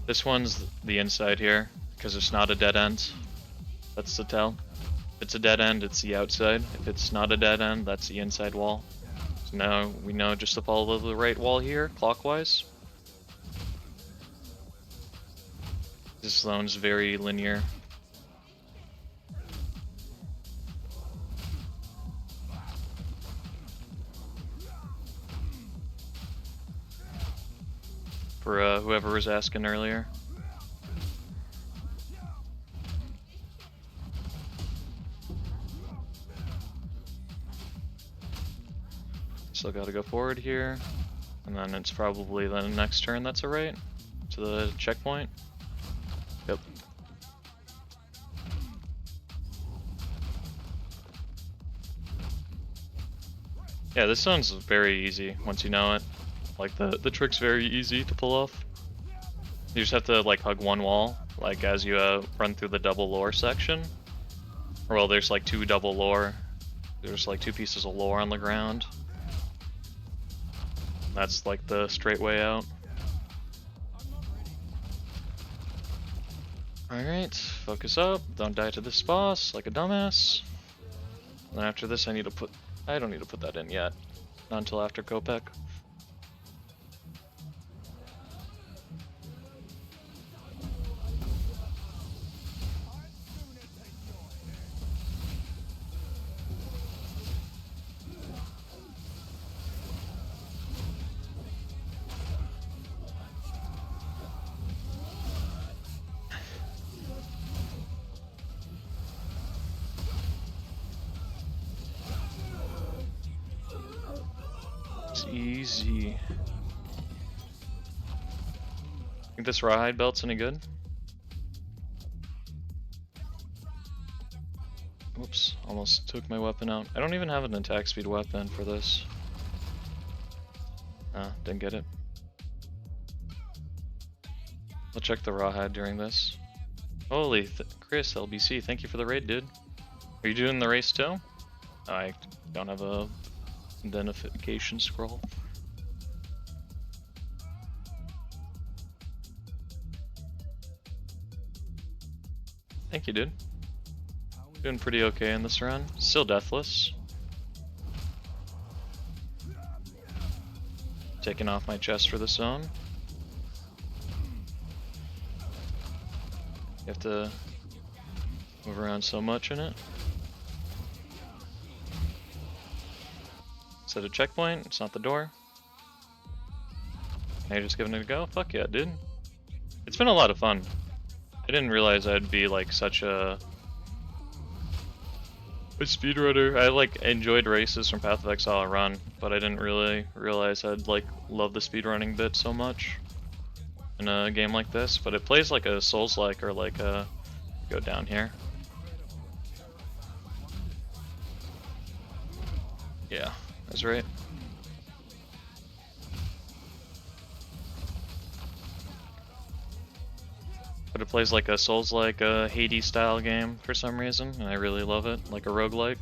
This one's the inside here, because it's not a dead end. That's the tell. If it's a dead end, it's the outside. If it's not a dead end, that's the inside wall. So now we know just to follow the right wall here, clockwise. This zone's very linear. For whoever was asking earlier. Still gotta go forward here, and then it's probably the next turn that's a right to the checkpoint. Yep. Yeah, this sounds very easy once you know it. Like the trick's very easy to pull off. You just have to like hug one wall, like as you run through the double lore section. Or well, there's like two double lore. There's like two pieces of lore on the ground. That's like the straight way out. Alright, focus up, don't die to this boss like a dumbass. And then after this I don't need to put that in yet. Not until after Kopek. Easy. Think this rawhide belt's any good? Oops, almost took my weapon out. I don't even have an attack speed weapon for this. Ah, didn't get it. I'll check the rawhide during this. Holy, Chris LBC, thank you for the raid, dude. Are you doing the race too? I don't have a identification scroll. Thank you, dude. Doing pretty okay in this run. Still deathless. Taking off my chest for the zone. You have to move around so much in it. Set a checkpoint, it's not the door. Now you're just giving it a go? Fuck yeah, dude. It's been a lot of fun. I didn't realize I'd be like such a speedrunner. I like enjoyed races from Path of Exile run, but I didn't really realize I'd like love the speedrunning bit so much in a game like this. But it plays like a Souls-like, or like a go down here. Yeah, that's right. But it plays like a Souls-like, Hades style game for some reason, and I really love it, like a roguelike.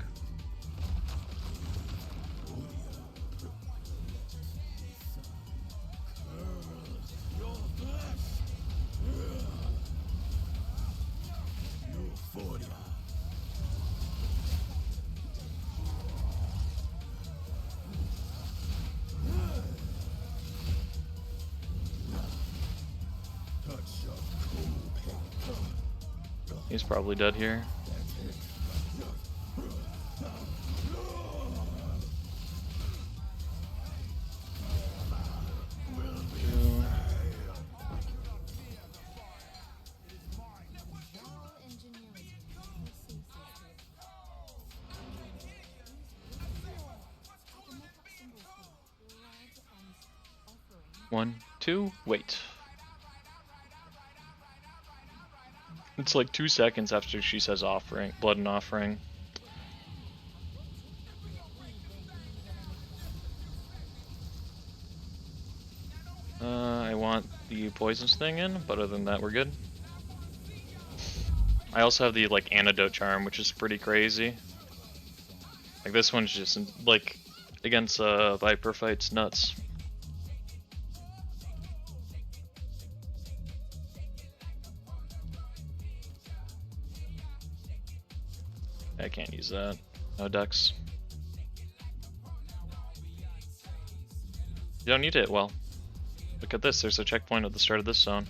He's probably dead here. One, two, wait. It's like 2 seconds after she says offering, blood and offering. I want the poisons thing in, but other than that we're good. I also have the like antidote charm, which is pretty crazy. Like this one's just like against Viper fights nuts. I can't use that. No ducks. You don't need it. Well, look at this. There's a checkpoint at the start of this zone.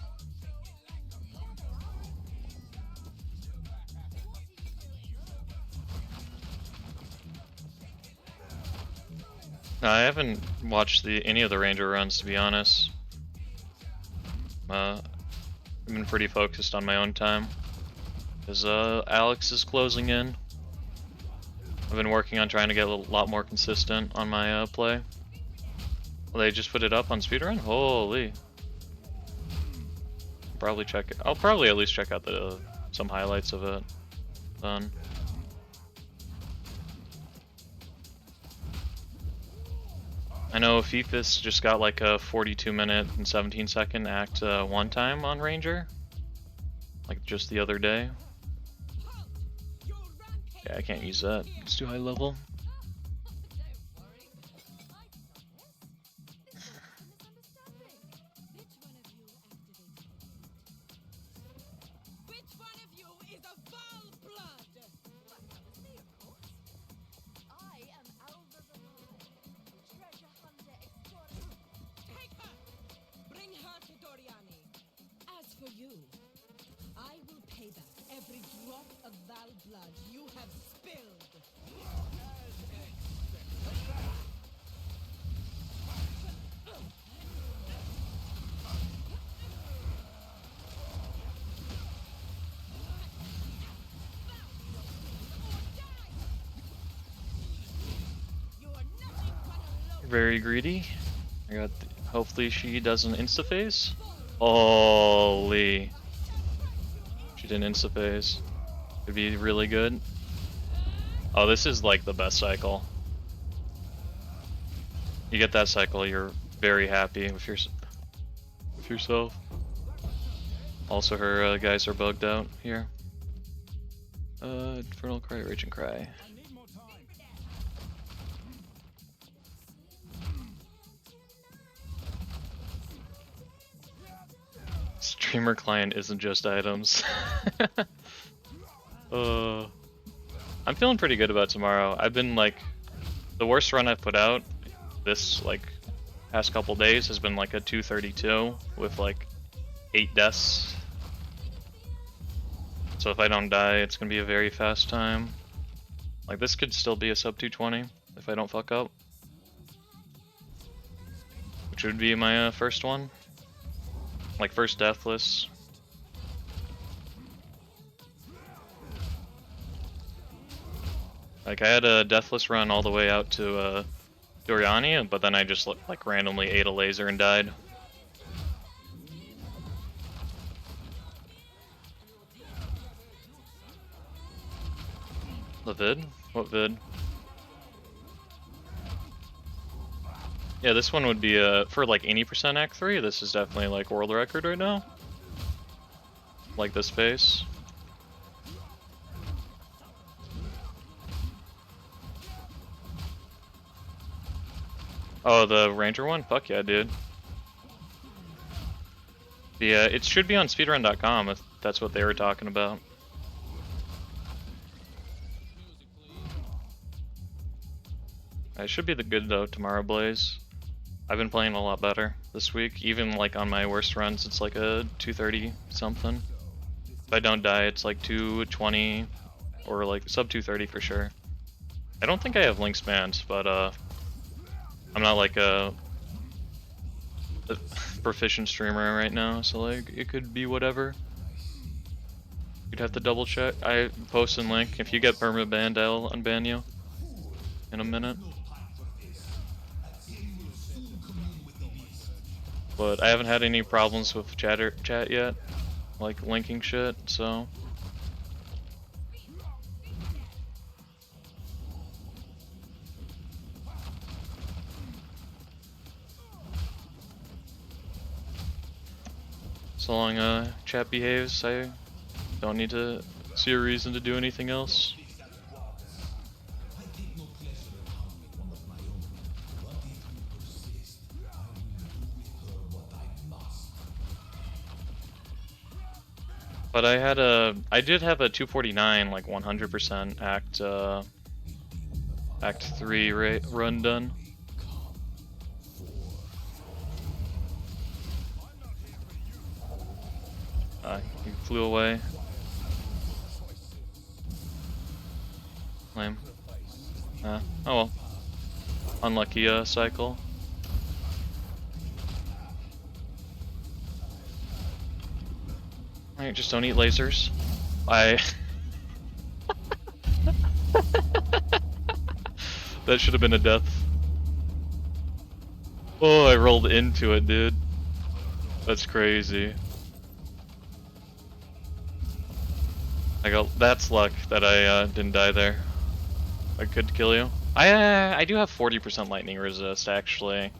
No, I haven't watched any of the Ranger runs, to be honest. I've been pretty focused on my own time, because Alex is closing in. I've been working on trying to get a lot more consistent on my play. Well, they just put it up on speedrun? Holy. Probably check it. I'll probably at least check out some highlights of it. Then. I know Fifis just got like a 42-minute and 17-second Act 1 time on Ranger. Like just the other day. Yeah, I can't use that. It's too high level. Which one of you is a Val blood? I am Alva the Lion, treasure hunter explorer. Take her! Bring her to Doriani. As for you, I will pay back every drop of Val blood you have spilled. You are nothing but a low. Very greedy. I got. Hopefully she doesn't insta-phase. Holy. She didn't insta-phase. Could be really good. Oh, this is like the best cycle. You get that cycle, you're very happy with yourself. Also, her guys are bugged out here. Infernal Cry, Raging Cry. I need more time. Streamer client isn't just items. I'm feeling pretty good about tomorrow. I've been like, the worst run I've put out this like past couple days has been like a 232 with like 8 deaths. So if I don't die, it's gonna be a very fast time. Like this could still be a sub 220 if I don't fuck up. Which would be my first one. Like first Deathless. Like I had a Deathless run all the way out to Doriani, but then I just like randomly ate a laser and died. The vid? What vid? Yeah, this one would be for like 80% Act 3, this is definitely like world record right now. Like this face. Oh, the Ranger one? Fuck yeah, dude. The it should be on speedrun.com if that's what they were talking about. It should be the good though tomorrow, Blaze. I've been playing a lot better this week. Even like on my worst runs, it's like a 230 something. If I don't die, it's like 220 or like sub 230 for sure. I don't think I have link spans, but I'm not like a proficient streamer right now, so like it could be whatever. You'd have to double check. I post and link. If you get perma banned, I'll unban you in a minute. But I haven't had any problems with chat yet, like linking shit, so. So long chat behaves, I don't need to see a reason to do anything else. But I did have a 249 like 100% Act 3 run done. He flew away. Lame. Oh well. Unlucky cycle. Alright, just don't eat lasers. That should have been a death. Oh, I rolled into it, dude. That's crazy. That's luck that I didn't die there. I could kill you. I do have 40% lightning resist actually.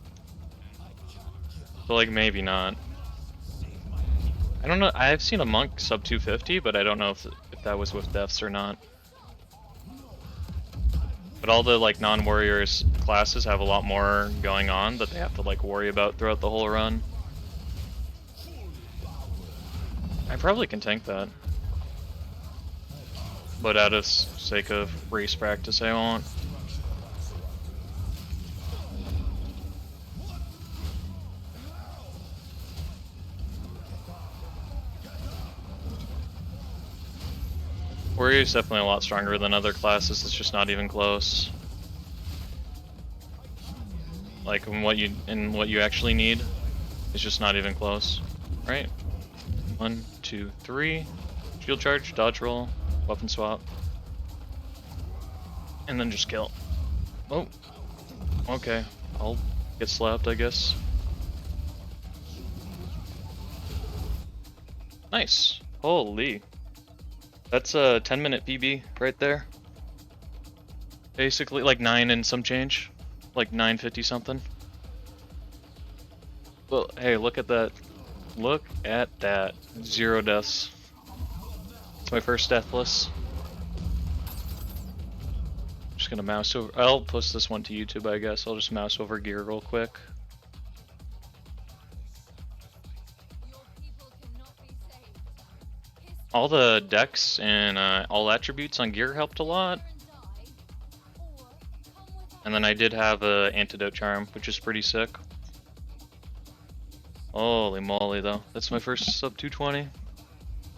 So like maybe not. I don't know. I've seen a monk sub 250, but I don't know if that was with deaths or not. But all the like non-warriors classes have a lot more going on that they have to like worry about throughout the whole run. I probably can tank that. But out of sake of race practice, I won't. Warrior is definitely a lot stronger than other classes, it's just not even close. Like in what you actually need, it's just not even close. Right? 1, 2, 3. Shield charge, dodge roll. Weapon swap. And then just kill. Oh. Okay. I'll get slapped, I guess. Nice. Holy. That's a 10-minute PB right there. Basically, like 9 and some change. Like 950 something. Well, hey, look at that. Look at that. 0 deaths. It's my first Deathless. Just gonna mouse over. I'll post this one to YouTube, I guess. I'll just mouse over gear real quick. Your people cannot be saved. History All the decks and all attributes on gear helped a lot. and die, or come with And then I did have a antidote charm, which is pretty sick. Holy moly though. That's my first sub 220.